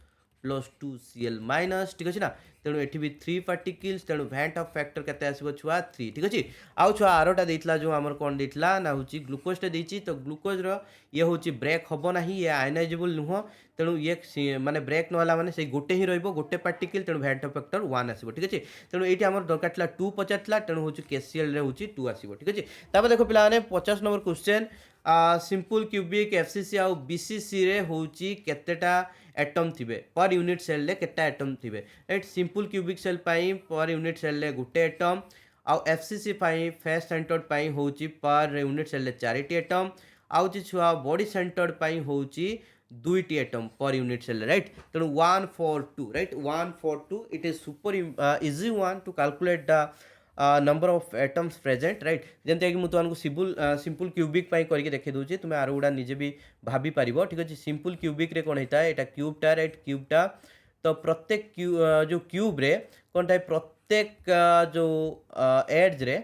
plus 2Cl minus, ठीक अछि ना। तेणु एठी भी 3 पार्टिकल्स, तेणु वैंट ऑफ फैक्टर केते आसीबो छुआ 3, ठीक अछि। आउ छुआ आरोटा देथिला जो हमर कोन देथिला ना होची ग्लूकोज टे देछि, तो ग्लूकोज रो ये होची ब्रेक हबो नाही, ये आयनाइजेबल नुहो, तेणु ये माने ब्रेक न होला माने से गोटे ही रहइबो, गोटे पार्टिकल, तेणु वैंट ऑफ फैक्टर 1 आसीबो, ठीक अछि। तेणु एठी हमर दरकार थला 2 पचारथला, तेणु होची केसीएल रे होची 2 आसीबो, ठीक अछि। तापर देखो पिला माने 50 number question, simple cubic FCC आउ बीसीसी रे होची केतेटा एटम थिबे पर यूनिट सेल रे केटा एटम थिबे राइट सिंपल क्यूबिक सेल पाई पर यूनिट सेल रे गुटे एटम आउ एफसीसी पाई फेस सेंटर्ड पाई होची पर यूनिट सेल रे चारिटी एटम आउ जे छुआ बॉडी सेंटर्ड पाई होची दुईटी atom per unit cell right तेणु 142 right 142 it is super easy one to calculate the number of atoms present right जमती कि मुझे सिंपल क्यूबिक करके देखे दूसरी तुम्हें आर गुड़ा निजे भी भाभी पार ठीक अच्छे सिंपल क्यूबिक रे कौन होता है यहाँ क्यूबटा राइट क्यूबटा तो प्रत्येक जो क्यूब रे कौन था प्रत्येक जो एड्ज रे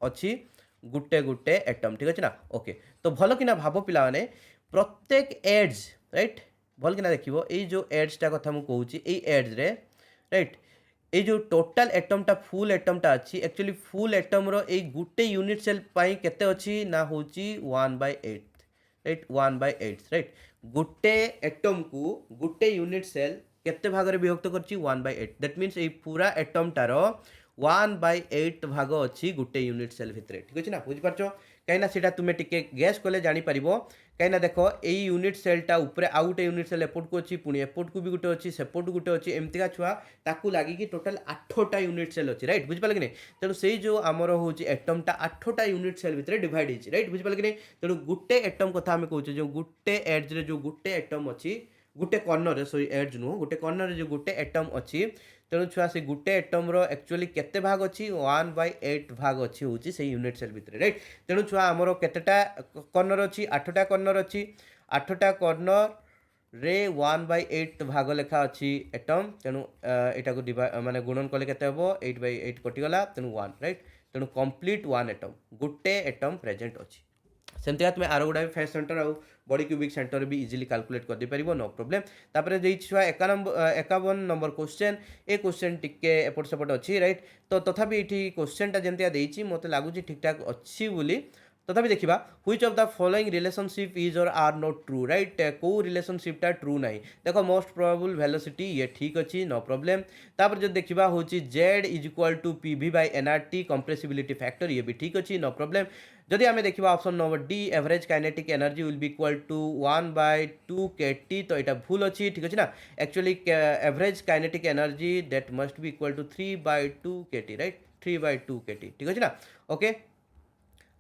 अच्छी गुटे गुटे एटम ठीक अच्छे ना ओके तो भल कि भाव पिला माने प्रत्येक एड्ज राइट भल कि देखो ये जो एड्सटा कथा मुझे कहूँ ये एड्स रे राइट ये जो टोटाल एटमटा फुल एटमटा अच्छी एक्चुअली फुल एटम्र ये गुटे यूनिट सेल पाई केते अच्छी ना होची 1/8 राइट 1/8 राइट गुटे एटम को गुटे यूनिट सेल केते भाग रे विभक्त करची 1/8 दैट मीन्स ये पूरा एटमटार 1/8 भाग अच्छी गुटे यूनिट सेल भितर ठीक अच्छे ना बुझिपार कहीं सीटा तुम्हें टिके गैस कले जापर कहीं देख ये यूनिट सेलटा ऊपर आउ गोटे यूनिट सेल एपट को अच्छी पुणी एपट को भी गोटे अच्छी सेपट गुटे अच्छी एमतीका छुआ ताकू लगिकी टोटाल 8टा यूनिट सेल अच्छी राइट बुझिपारे कि नहीं तेणु से जो आमर हूँ एटमटा 8टा यूनिट सेल भितर डिवाइड होती राइट बुझिपारे कि नहीं तेणु गुटे एटम कथा आम कहूँ जो गुटे एड्ज रे जो गुटे एटम अच्छी गुटे कर्नर सॉरी एड्ज नुह गुटे कर्नर जो गुटे एटम अच्छी तेणु छुआ से गुटे एटम्र एक्चुअली केते भाग अच्छी 1/8 भाग अच्छी हूँ से यूनिट सेल भितर राइट तेणु छुआ आमर केतेटा कर्नर अच्छी 8टा कर्नर अच्छी 8टा कर्नर रे 1/8 भाग लेखा अच्छी एटम तेणु यहाँ को डिवाइड माने गुणन कले केते हेबो 8/8 कटिगला तेणु 1 राइट तेणु कंप्लीट 1 एटम गुटे एटम प्रेजेंट अच्छी सेमती तुम्हें आर गुड़ा फेस सेंटर आउ बॉडी क्यूबिक सेंटर भी इजिली कैलकुलेट कर दे पारिबो नो प्रॉब्लम तापर छुआ 51 नंबर क्वेश्चन ए क्वेश्चन टिके एपट सेपट अच्छी राइट तो तथापि ये क्वेश्चनटा जमती देती मत लगुच ठीक ठाक अच्छी बोली तथापि देखा which of the following relationship is और आर नॉट ट्रू राइट कौ रिलेशनशिपटा ट्रू ना देख मोस्ट प्रोबेबल वेलोसिटी ये ठीक अच्छी नो प्रॉब्लम तापर जो देखा हूँ Z is equal to PV/nRT compressibility factor ये भी ठीक अच्छी नो प्रॉब्लम जदि आम देखा option number D average kinetic energy will be equal to 1/2 kT तो यहाँ भूल अच्छी ठीक अच्छे ना actually average kinetic energy that must be equal to 3/2 kT right 3/2 kT ठीक अच्छे ना ओके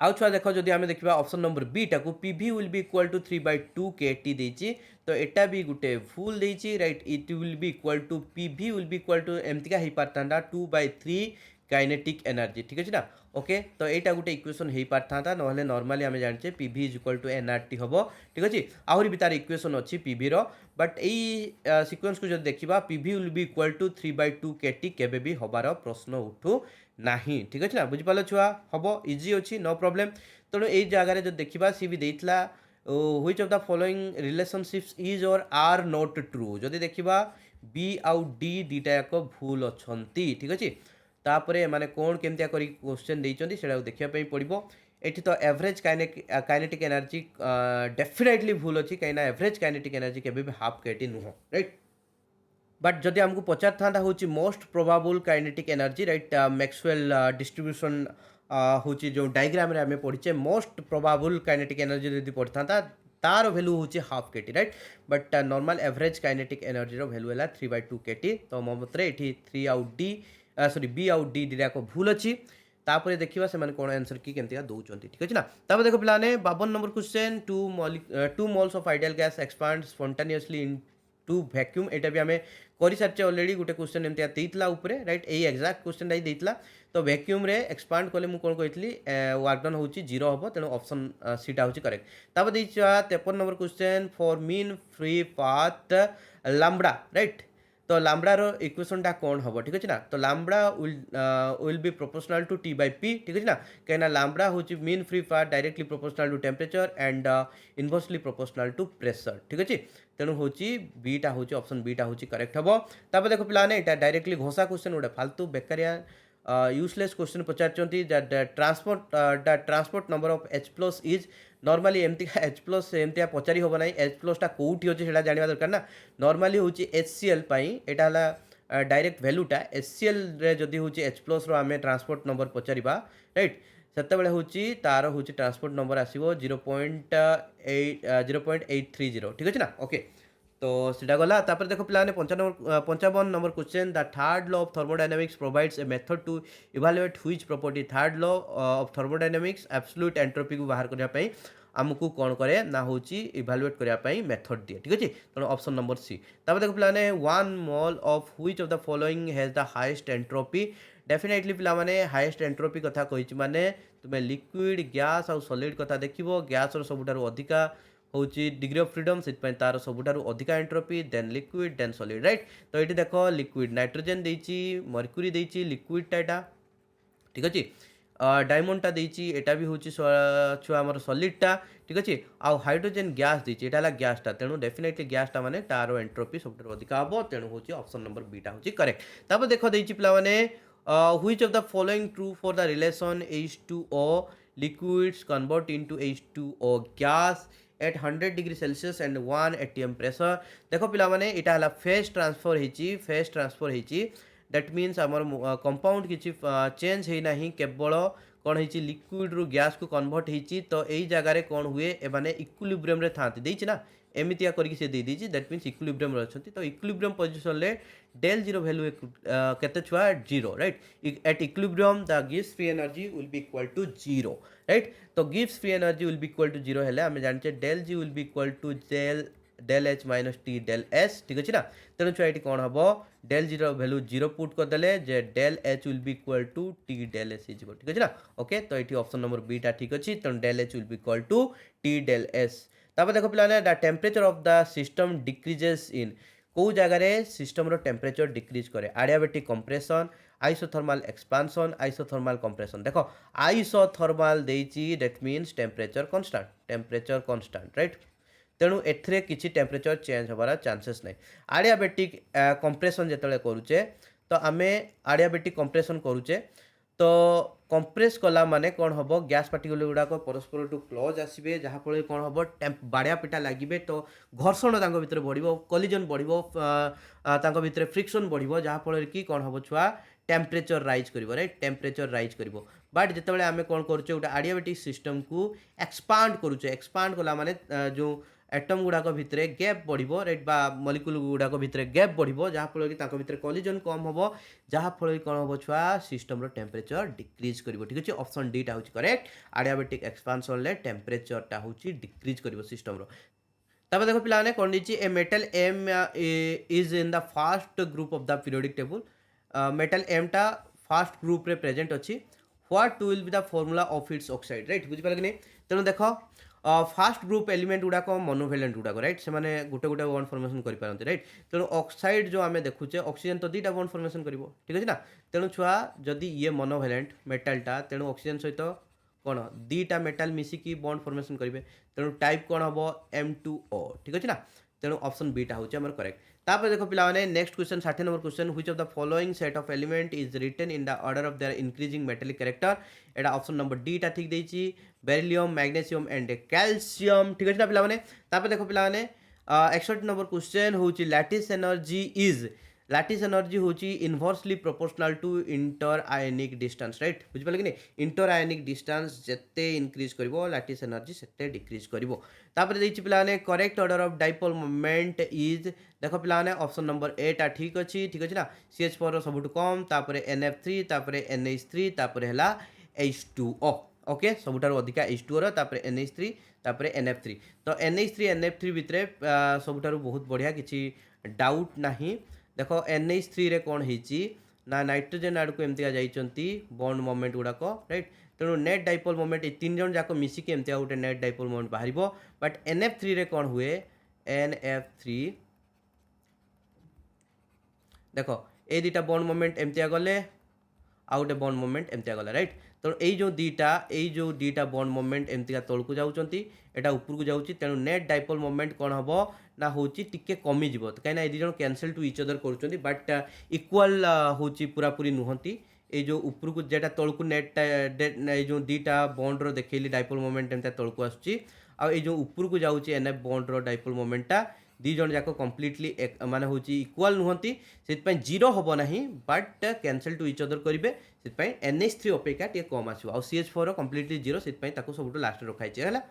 आउ छुआ देख जदि आम देखा ऑप्शन नंबर बी टाकू PV will be equal to 3/2 kT देची तो एटा भी गोटे भूल देची right it will be equal to PV will be equal to एमतीका हो पारता 2/3 काइनेटिक एनर्जी ठीक अच्छे ना ओके तो यहाँ गोटे इक्वेशन हो पारता ना नॉर्मली आम जाने PV is equal to nRT हम ठीक अच्छे आहरी भी तार इक्वेशन अच्छी PV रो बट यही सिक्वेन्स को जो देखा PV will be equal to 3/2 kT केबे भी हबार प्रश्न उठू नहीं ठीक अच्छे ना बुझिपाल छुआ हम इजी अच्छी नो प्रॉब्लम तेणु यही जगार जो देखा सी भी देता which of the following relationships is और आर नॉट ट्रू जदि देखा बी आउ डी दीटा याक भूल अच्छी ठीक अच्छे तापर माने कौन केमतिया करी क्वेश्चन देइचंती सेटा देखिया पड़ो ये तो एवरेज काइनेटिक एनर्जी डेफिनेटली भूल अच्छी कहीं एवरेज काइनेटिक एनर्जी केबे भी हाफ केटी नुह राइट बट जदि आमको पचार था हूँ most probable kinetic energy right Maxwell distribution हूँ जो डायग्राम आम पढ़ीचे मोस्ट प्रोबाबल काइनेटिक एनर्जी जब पढ़ी था तार भैल्यू हूँ half KT right but normal average kinetic energy value है 3/2 kT तो मो मत 3 आउट डी सॉरी बी आउट डी दिटा भूल अच्छी तापर देखा से कौन आंसर की केमती दौरान ठीक अच्छे ना तापर देखो पे 52 number question 2 moles of ideal gas expand spontaneously into vacuum एटा भी आम कर सारी ऑलरेडी गोटे क्वेश्चन एमती देता ऊपर राइट यही एक्जाक्ट क्वेश्चन देता तो वैक्यूम रे एक्सपांड कले मुझे कौन कही वर्क डन हूँ 0 हम तेणु ऑप्शन सीटा हूँ करेक्ट तापर 53 number question for mean free path lambda right तो लैम्बडा रो इक्वेशन टा कौन हम ठीक अच्छे ना तो lambda will be proportional to T/P ठीक अच्छे ना कहीं लैम्बडा हूँ mean free path directly proportional to temperature and inversely proportional to pressure ठीक अच्छे तेणु हूँ बीटा हूँ ऑप्शन बीटा हूँ करेक्ट हम तापर देखो पे यहाँ डायरेक्टली घोषा क्वेश्चन गोटे फालतू बेकारिया यूजलेस क्वेश्चन पचारती transport number of H+ is normally एमती H+ एमती पचारि हम ना H+टा कौटी अच्छे से जानवा दरकार ना नॉर्मली हूँ HCl यहाँ डायरेक्ट भैल्यूटा HCl रे जदि हूँ H प्लस रो आमे ट्रांसपोर्ट नंबर पचारिबा राइट सेतेबेले हूँ तार हूँ ट्रांसपोर्ट नंबर आसीबो 0.830 ठीक अछि ना ओके तो सीटा गला तापर देखो पिलाने 55 number question the third law of thermodynamics provides a method to evaluate which property third law of thermodynamics absolute entropy को बाहर करने पे आमको कौन करे ना हूँ इवैल्यूएट करने मेथड दिए ठीक अच्छे तेणु ऑप्शन नंबर सी तापर देखो पिलाने 1 mole of which of the following has the highest entropy definitely पिला माने हाईएस्ट एंट्रोपी कथा कहिछि माने तुमे लिक्विड गैस और सॉलिड कथा देखिबो गैस रो सबुठारु अधिका हूँ डिग्री ऑफ फ्रीडम से तार सबुठारु अधिका entropy than liquid than solid right तो ये देख लिक्विड नाइट्रोजन देइछि मर्क्यूरी देइछि लिक्विडटा एटा ठीक अच्छे डायमंडटा देइछि एटा भी हूँ छुआ आमर सॉलिडटा ठीक अच्छे आउ हाइड्रोजन गैस देइछि एटा गैसटा तेणु डेफिनेटली गैसटा माने तार एंट्रोपी सबुठारु अधिका हबो तेणु हूँ ऑप्शन नंबर बीटा हूँ करेक्ट तापर देख देइछि पिला माने which of the following true for the relation H2O liquids convert into H2O gas at 100 degree Celsius and 1 atm pressure देखो पिला माने इटा हला फेज ट्रांसफर हेची दैट मीन्स आमर कंपाउंड किछि चेंज हे नाही केवल कौन है लिक्विड रु गैस को कन्वर्ट होती तो यही जगार कौन हुए एमाने इक्विलिब्रियम रे थांती देइछि ना एमितिया करके से दे दीजिए दैट मीन्स इक्विलिब्रियम रे अछंती तो इक्विलिब्रियम पोजीशन ले डेल जीरो वैल्यू केते छुआ at zero right at equilibrium the गिव्स free energy will be equal to zero right तो गिव्स free energy will be equal to zero हेले हमें जानचे del G will be equal to del H minus T del S ठीक अच्छे ना तेणु छुआ ये कौन हम del G value zero put करदे जे del H will be equal to T del S हो ठीक अच्छे ना ओके तो ये ऑप्शन नंबर बीटा ठीक अच्छे तेणु del H will be equal to T del S तापर देखो पिलाने the temperature of the system decreases in कौ जगार सिस्टम रो टेम्परेचर डिक्रीज करे adiabatic compression isothermal expansion isothermal compression देखो आइसोथर्माल देइछि that means temperature constant right तेणु एथरे किछि टेम्परेचर चेंज होबार चांसेस नहीं एडियाबेटिक कंप्रेशन जेतले करूचे तो आमे एडियाबेटिक कंप्रेशन करूचे तो कंप्रेस कला माने कौन हम गैस पार्टिकल गुड़ाक परस्पर टू क्लोज आसबे जहाँफल कौन हम बाड़िया पिटा लगे तो घर्षण भर बढ़ो कलिजन बढ़ो भितर फ्रिक्शन बढ़ो जहाँफल कि कौन हम छुआ टेम्परेचर राइज कर राइट टेम्परेचर राइज कर बट जिते आम कौन करुचे गोटे एडियाबेटिक सिस्टम को एक्सपांड करुचे एक्सपांड कला माने जो एटम गुड़ाक भितर गैप बढ़ो राइट बा मलिक्यूल गुड़ाक भितर गैप बढ़ो जहाँफल कि भितर कलिजन कम हम जहाँफल कौन हम छुआ सिस्टम टेम्परेचर डिक्रीज कर ठीक अच्छे ऑप्शन डी टा हूँ करेक्ट एडियाबेटिक एक्सपांशन ले टेम्परेचरटा हूँ डिक्रीज कर सिस्टम तब देखो पिलाने कौन दी a metal M is in the first group of the periodic table metal M टा फर्स्ट ग्रुप रे प्रेजेंट अच्छी what will be the formula of its oxide right बुझिपारे कि नहीं तेणु देख फास्ट ग्रुप एलिमेंट गुड़ाक मोनोभैलेंट गुड़ाक राइट से गोटे गोटे बॉन्ड फॉर्मेशन करें राइट तेणु ऑक्साइड जो आम देखुचे ऑक्सीजन तो दुईटा बॉन्ड फॉर्मेशन कर ठीक अच्छे ना तेणु छुआ जदि ये मोनोभैलेंट मेटालटा तेणु ऑक्सीजन सहित कौन दुईटा मेटाल मिसिकी बॉन्ड फॉर्मेशन करेंगे तेणु टाइप कौन हम M2O ठीक अच्छे ना तेणु ऑप्शन बीटा हूँ आम करेक्ट तापर देखो पिलाने next question 60 number question which of the following set of element is written in the order of their increasing metallic character एटा ऑप्शन नंबर डी टा ठीक देछि बेरिलियम मैग्नेशियम एंड कैल्शियम ठीक अछि ना पिलाने तापर देखो पिलाने 61 नंबर क्वेश्चन होछि लैटिस एनर्जी होछि inversely proportional to inter ionic distance right बुझि पाले कि नहीं इंटर आयनिक डिस्टेंस जत्ते इंक्रीज करिवो लैटिस एनर्जी सेते डिक्रीज करिवो तापर देछि पिलाने correct order of dipole moment is देखो पिलाने ऑप्शन नंबर ए टा ठीक अछि ना CH4 रो सबुठ कम तापर NF3 तापर NH3 तापर हला H2O ओके सबुठार अधिका H2O रो तापर NH3 तापर NF3 तो NH3 NF3 भितरे सबुठार बहुत बढ़िया किछि डाउट नाही देखो NH3 रे कौन होइछि ना नाइट्रोजन आड़ को एमतिया जाइचंती बॉन्ड मोमेंट गुड़ाक राइट तेणु नेट डाइपोल मोमेंट ये 3 जन जाक मिसिकी एमतिया गोटे नेट डाइपोल मोमेंट बाहर बट NF3 रे कौन हुए NF3 देखो ये दुटा बॉन्ड मोमेंट एमतिया गले आ गोटे बॉन्ड मोमेंट एमतिया गला राइट तो यही जो दीटा बॉन्ड मोमेंट एमतिका तल को जाउचंती एटा ऊपर को जाउची तेणु नेट डाइपोल मोमेंट कौन हम ना होची टिके कमी जीवो कहीं ना दुई कैंसल टू इच अदर करुँच बट इक्वाल होची पूरा पूरी नुहंती ये जो ऊपर को जेटा तल को नेट जो दीटा बॉन्ड रो देखैली डाइपोल मोमेंट एमतिया तल को आसुची आ जो ऊपर को जाउची NF बॉन्ड रो डाइपोल मोमेंटटा दी जन जाक कम्प्लीटली माने हूँ इक्वाल नुहति से जीरो हम ना but cancel to each other करेंगे से NH3 अपेक्षा टे कम आसो आ CH4 कम्प्लीटली जीरो से सब लास्ट रखाई है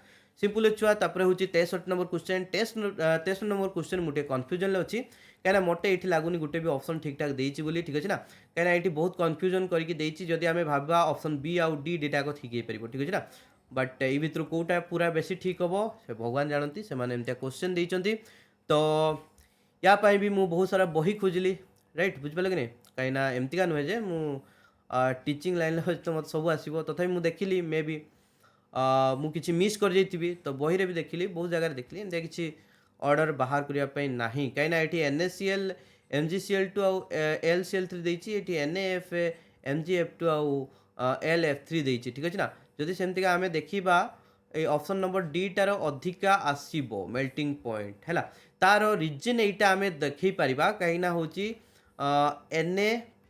सिंपल छुआ तापर हूँ 63 नंबर क्वेश्चन 63 नंबर क्वेश्चन मुझे कन्फ्यूजन अच्छी कहीं मत ये लगुनि गोटे भी ऑप्शन ठीक ठाक देती बोली ठीक अच्छे ना कहीं ये बहुत कन्फ्यूजन करके जदि आम भाबा ऑप्शन बी आउ डी डेटा ठीक हो पार ठीक अच्छे ना बट ये भितर कौटा पूरा बेसी ठीक हम से भगवान जानती से एमती क्वेश्चन देती तो यापाई भी मुझे बहुत सारा बही खोजिली राइट बुझिपारे कि नहीं कहीं एमतीका नुहे जे मु टीचिंग लाइन तो मत सब आसो तथा मुझे देखिली मे बी मुझे मिस कर जाइए तो बही भी देखिली बहुत जगह देखिली एमती किसी ऑर्डर बाहर करने ना कहीं ये NaCl MgCl2 आउ LCl3 देती ये NaF MgF2 आउ LF3 देती ठीक अच्छे ना जदि सेमती आम देखा ये ऑप्शन नंबर डी टार अधिका आसो मेल्टिंग पॉइंट है तार रिजन यहाँ आम देखी पार कहीं हूँ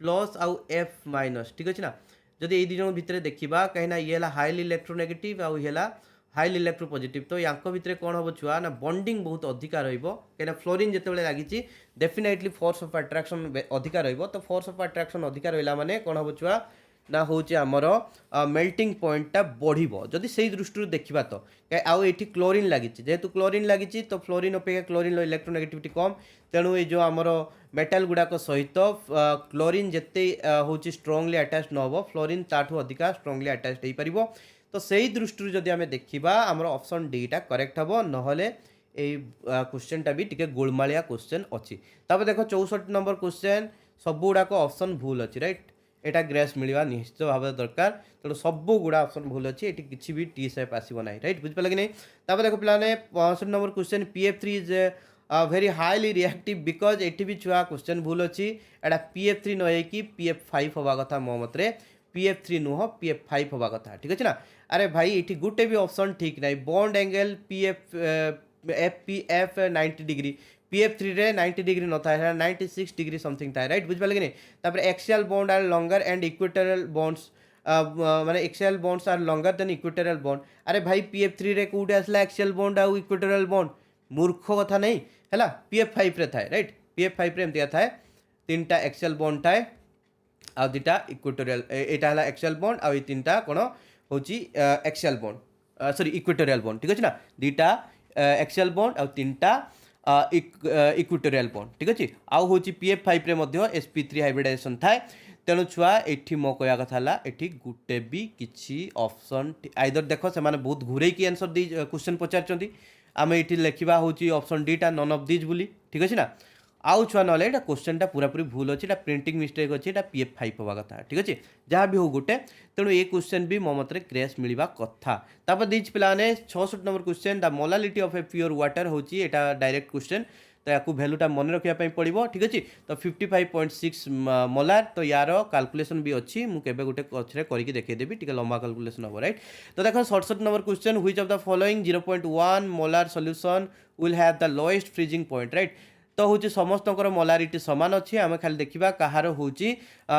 Na+ आउ F- ठीक अच्छे ना जदि ये दुजन भितर देखा कहीं ये हाईली इलेक्ट्रोनेगेटिव आउ ये हाईली इलेक्ट्रोपॉजिटिव तो या भितर कौन हम छुआ ना बॉन्डिंग बहुत अधिका रही फ्लोरीन जिते लगी डेफिनेटली फोर्स ऑफ अट्रैक्शन अधिका तो फोर्स ऑफ अट्रैक्शन अधिका रहा माने कौन हम छुआ ना हूँ आमर मेल्टिंग पॉइंटा बढ़ो जदि से दृष्टि देखा तो आउ ये क्लोरीन लगी जेहेतु क्लोरीन लगी तो फ्लोरीन अपेक्षा क्लोरीन इलेक्ट्रोनेगेटिविटी कम तेणु ये जो आमर मेटाल गुड़ाक सहित क्लोरीन जिते हूँ स्ट्रांगली अटैच न हो फ्लोरीन ताठू अधिका स्ट्रांगली अटैच हो पार तो से दृष्टि जदि आम देखा आमर ऑप्शन डी टा करेक्ट हम ना क्वेश्चन टा भी टिके गोलमालिया क्वेश्चन अच्छी तब देख 64 नंबर क्वेश्चन सब गुड़ाक ऑप्शन भूल अच्छी राइट एटा ग्रेस मिलवा निश्चित भाव दरकार तेणु सब गुड़ा ऑप्शन भूल अच्छी ये किसी भी टी सेप आसो ना राइट बुझिपारे कि नहीं तब देखो पे 65 number question PF3 is very highly reactive because ये भी छुआ क्वेश्चन भूल अच्छी एटा PF3 न होगी PF5 हवा कथा मो मत PF3 नुह PF5 हवा कथा ठीक अच्छे ना अरे भाई ये गोटे भी ऑप्शन ठीक ना bond angle FPF 90 degree PF3 रे 90 डिग्री न था 96 डिग्री समथिंग था राइट बुझिपारे कि नहीं तापर axial bond are longer and equatorial bonds माने axial bonds are longer than equatorial bond अरे भाई PF3 रे कोटे आसला एक्सियल बॉन्ड आउ इक्वेटोरियल बॉन्ड मूर्ख कथा नहीं है PF5 रे थाए राइट PF5 रे एमती थाए तीनटा एक्सियल बॉन्ड थाए आ दुटा इक्वेटोरियल एटा हला एक्सियल बॉन्ड आ तीनटा कौन हूँ axial bond sorry equatorial bond ठीक अच्छे ना दुटा एक्सियल बॉन्ड आ तीनटा इक्वेटोरियल बॉन्ड ठीक अच्छे आउ हूँ PF5 रे मध्य sp3 हाइब्रिडाइजेशन थाए तेणु छुआ ये मो कह कथा ये गोटे भी किसी ऑप्शन आइदर देख से बहुत घूरे की आंसर दी क्वेश्चन पचार आम ये लिखा हूँ ऑप्शन डी टा नन ऑफ दिज बोली ठीक अच्छे ना आउ छुआ ना क्वेश्चन टा पूरा पूरी भूल अच्छी प्रिंटिंग मिस्टेक अच्छी PF5 हवा कथा ठीक अच्छे जहाँ भी हो गोटे तेणु ये क्वेश्चन भी मो मत ग्रेस मिलवा कथा तापर दीज पे 66 number question the molality of a pure water हूँ यहाँ डायरेक्ट क्वेश्चन तो या भैल्यूटा मन रखापी पड़ो ठीक अच्छे तो 55.6 मोलार तो यार कैलकुलेशन भी अच्छी मुझे गोटे अच्छे करके देखदेवी टी लंबा कैलकुलेशन हम राइट तो देखो 67 number question which of the following 0.1 molar solution will have the lowest freezing point right तो हूँ समस्त मोलारिटी सामान अच्छी आम खाली देखा कहार हूँ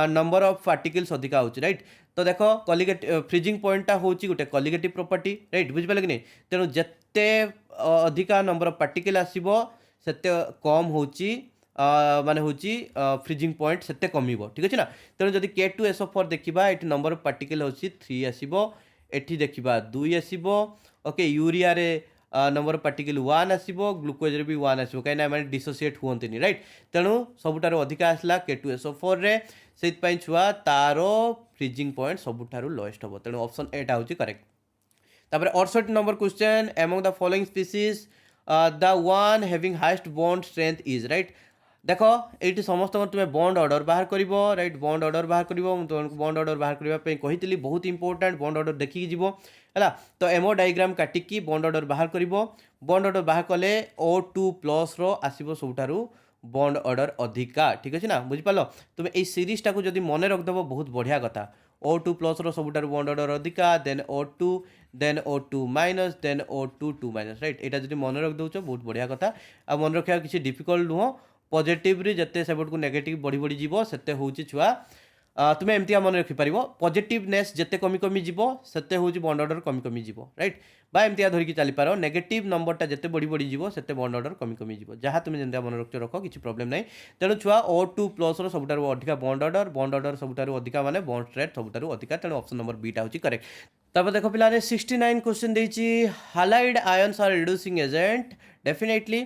नंबर ऑफ पार्टिकल्स अधिका हो राइट तो देख कलिगेट फ्रीजिंग पॉइंटा हूँ गोटे कलिगेटिव प्रॉपर्टी राइट बुझिपारे कि नहीं तेणु जिते अधिका नंबर ऑफ पार्टिकल आसो सेते कम हूँ माने हूँ फ्रीजिंग पॉइंट सेते कमिबो ठीक अच्छे ना तेणु जदि K2SO4 देखा ये नंबर ऑफ पार्टिकल हूँ 3 आसो एठी देखा 2 आसो ओके यूरिया रे नंबर ऑफ पार्टिकल 1 आसो ग्लुकोज रे भी 1 आसो कहीं मैंने डिसोसिएट हुए राइट तेणु सबुठार अधिका आसला K2SO4 रे से छुआ तार फ्रीजिंग पॉइंट सबुठार लोएस्ट हम तेणु ऑप्शन एटा हूँ करेक्ट तापर 68 number question among the following species the one having highest bond strength is right देख ये समस्त तुम्हें बॉन्ड ऑर्डर बाहर कर राइट बॉन्ड ऑर्डर बाहर कर तुमको बॉन्ड ऑर्डर बाहर करने कही बहुत इंपोर्टेंट बॉन्ड ऑर्डर देखिए जीव है तो एमओ डायग्राम काटिकी बॉन्ड ऑर्डर बाहर कर बॉन्ड ऑर्डर बाहर कले O2+ रो आसो सबुठारू बॉन्ड ऑर्डर अधिका ठीक अच्छे ना बुझिपाल तुम्हें ये सीरीजटा को जब मन रखिदेव बहुत बढ़िया कथा O2+ रो सबुठारू बॉन्ड ऑर्डर अधिका than O2 than O2- than O2 right यहाँ जब मन रखिदे बहुत बढ़िया कथा आ मन रखा किसी डिफिकल्ट नुह पॉजिटिव जिते सेपट को नेगेटिव बढ़ी बढ़ी जीव से हूँ छुआ तुम्हें एमती मन रखिपर पॉजिटिवनेस जिते कमी कमी जीव से हूँ बॉन्ड ऑर्डर कमी कमी जीव राइट बा एमती धरिकी चलीपार नेगेटिव नंबरटा जिते बढ़ी बढ़ी जीव से बॉन्ड ऑर्डर कमी कमी जीव जहाँ तुम जमी मन रख रख किसी प्रोब्लेम नहीं तेणु छुआ O2 प्लस सबुठ अधिका बॉन्ड ऑर्डर सबुठ अधिका माने बॉन्ड स्ट्रेट सबुठ अधिका तेणु ऑप्शन नंबर बीटा हूँ करेक्ट तापर देखो पिलाने 69 क्वेश्चन देछि halide ions are reducing agent definitely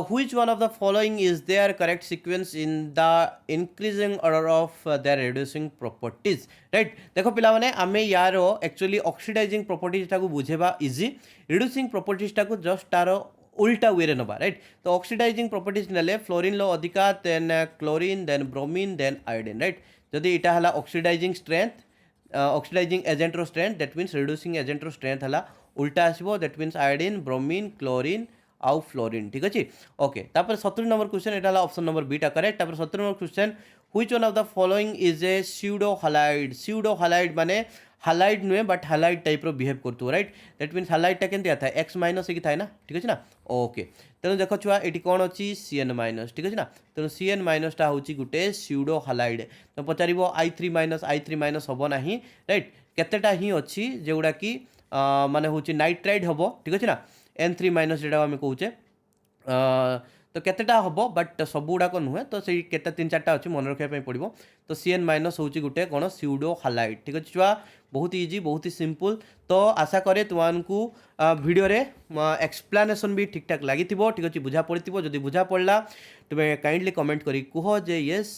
which one of the following is their correct sequence in the increasing order of their reducing properties right देखो पिला माने आमे यार एक्चुअली ऑक्सीडाइजिंग प्रॉपर्टीज टाको बुझेबा इजी रिड्यूसिंग प्रॉपर्टीज टाको just तार उल्टा वे रे नबा राइट तो ऑक्सीडाइजिंग प्रॉपर्टीज नेले फ्लोरीन लो अधिका then chlorine then bromine then iodine right जदि इटा हला ऑक्सीडाइजिंग स्ट्रेंथ ऑक्सीडाइजिंग एजेंट रो strength that means reducing agent रो स्ट्रेंथ हला उल्टा आसीबो that means iodine bromine chlorine आउ फ्लोरीन ठीक अच्छे ओके तापर 70 नंबर क्वेश्चन एटा ऑप्शन नंबर बीटा करेक्ट तापर 70 number question which one of the following is a pseudo halide माने हालाइड नुहे बट हालाइड टाइप रो बिहेव करतु राइट दैट मीन्स हालाइड टा केनते था x माइनस की थाए ना ठीक अच्छे ना ओके तेणु देख छुआ ये कौन अच्छी Cn माइनस ठीक अच्छे ना तेणु Cn माइनस टा हूँ गोटे स्यूडो हालाइड तो पचार I3 माइनस हम ना राइट केतेटा ही अच्छी जोड़ा कि माने हूँ नाइट्राइड हम ठीक अच्छे ना N3 माइनस जो आम कहे तो केतेटा हम बट सब गुड़ाक नुहे तो सही केते 3-4टा अच्छी मन रखा पड़ो तो Cn माइनस हूँ गोटे कौन स्यूडो हालाइड ठीक अच्छे छुआ बहुत इजी बहुत ही सिंपल तो आशा करे तुमको वीडियो रे एक्सप्लेनेशन भी ठीक ठाक लगी ठीक अच्छे बुझा पड़ी जब बुझा पड़ा तुम्हें काइंडली कमेंट करी कह जे yes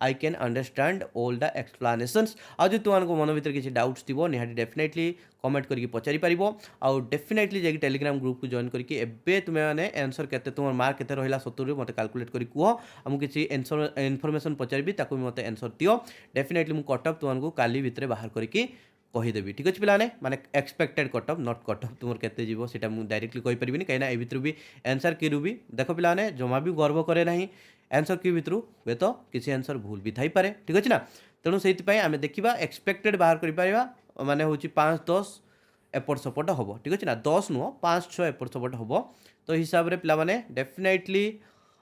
I can understand all the explanations आज तुमको मन भर किसी डाउट्स थी निहाती डेफिनेटली कमेंट करके पचारि पार आउ डेफिनेटली जाकि टेलीग्राम ग्रुप को जॉइन करके एबे तुम्हें मैंने आंसर केते तुम मार्क केते रहिला 70 मते कैलकुलेट करी कह आमको किसी इनफॉरमेशन पचारि ताको मते आंसर दियो डेफिनेटली मु कट ऑफ तुमको काली भितर बाहर करके कहीदेवी ठीक अच्छे पिलाने माने expected cut off not cut off तुम केते जीवो सेटा मु डायरेक्टली कहि परिबिनी कहिना ए भितर भी आंसर की भी देखो पिलाने जमा भी गर्व करे नहीं आंसर की भितर वे तो किसी आंसर भूल भी थी पारे ठीक अच्छे ना तेणु से आम देखा एक्सपेक्टेड बाहर कर माने हूँ 5-10 एपट सपट हम ठीक अच्छे ना 10 नुह 5-6 एपट सपट हम तो हिसाब से पिलाने definitely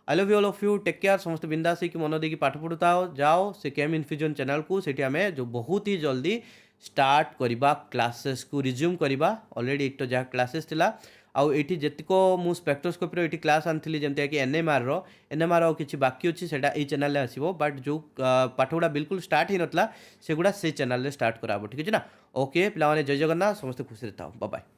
I love you all of you take care समस्त बिंदास की मन देकी पाठ पढ़ुताओ जाओ से केम इनफ्यूजन चैनल को सेठी आम जो बहुत ही जल्दी स्टार्ट करवा क्लासेस को रिज्यूम करवा ऑलरेडी एक तो जहाँ क्लासेस थिला आउ ये जेतिक मु स्पेक्ट्रोस्कोपी ये क्लास आनी जमती कि एनएमआर किसी बाकी अच्छी से चैनल आसो बट जो पाठ गुड़ा बिल्कुल स्टार्ट ही नाला से गुड़ा से चैनल स्टार्ट कराब ठीक है ना ओके पिला जय जगन्नाथ समस्त खुशी था बाय बाय।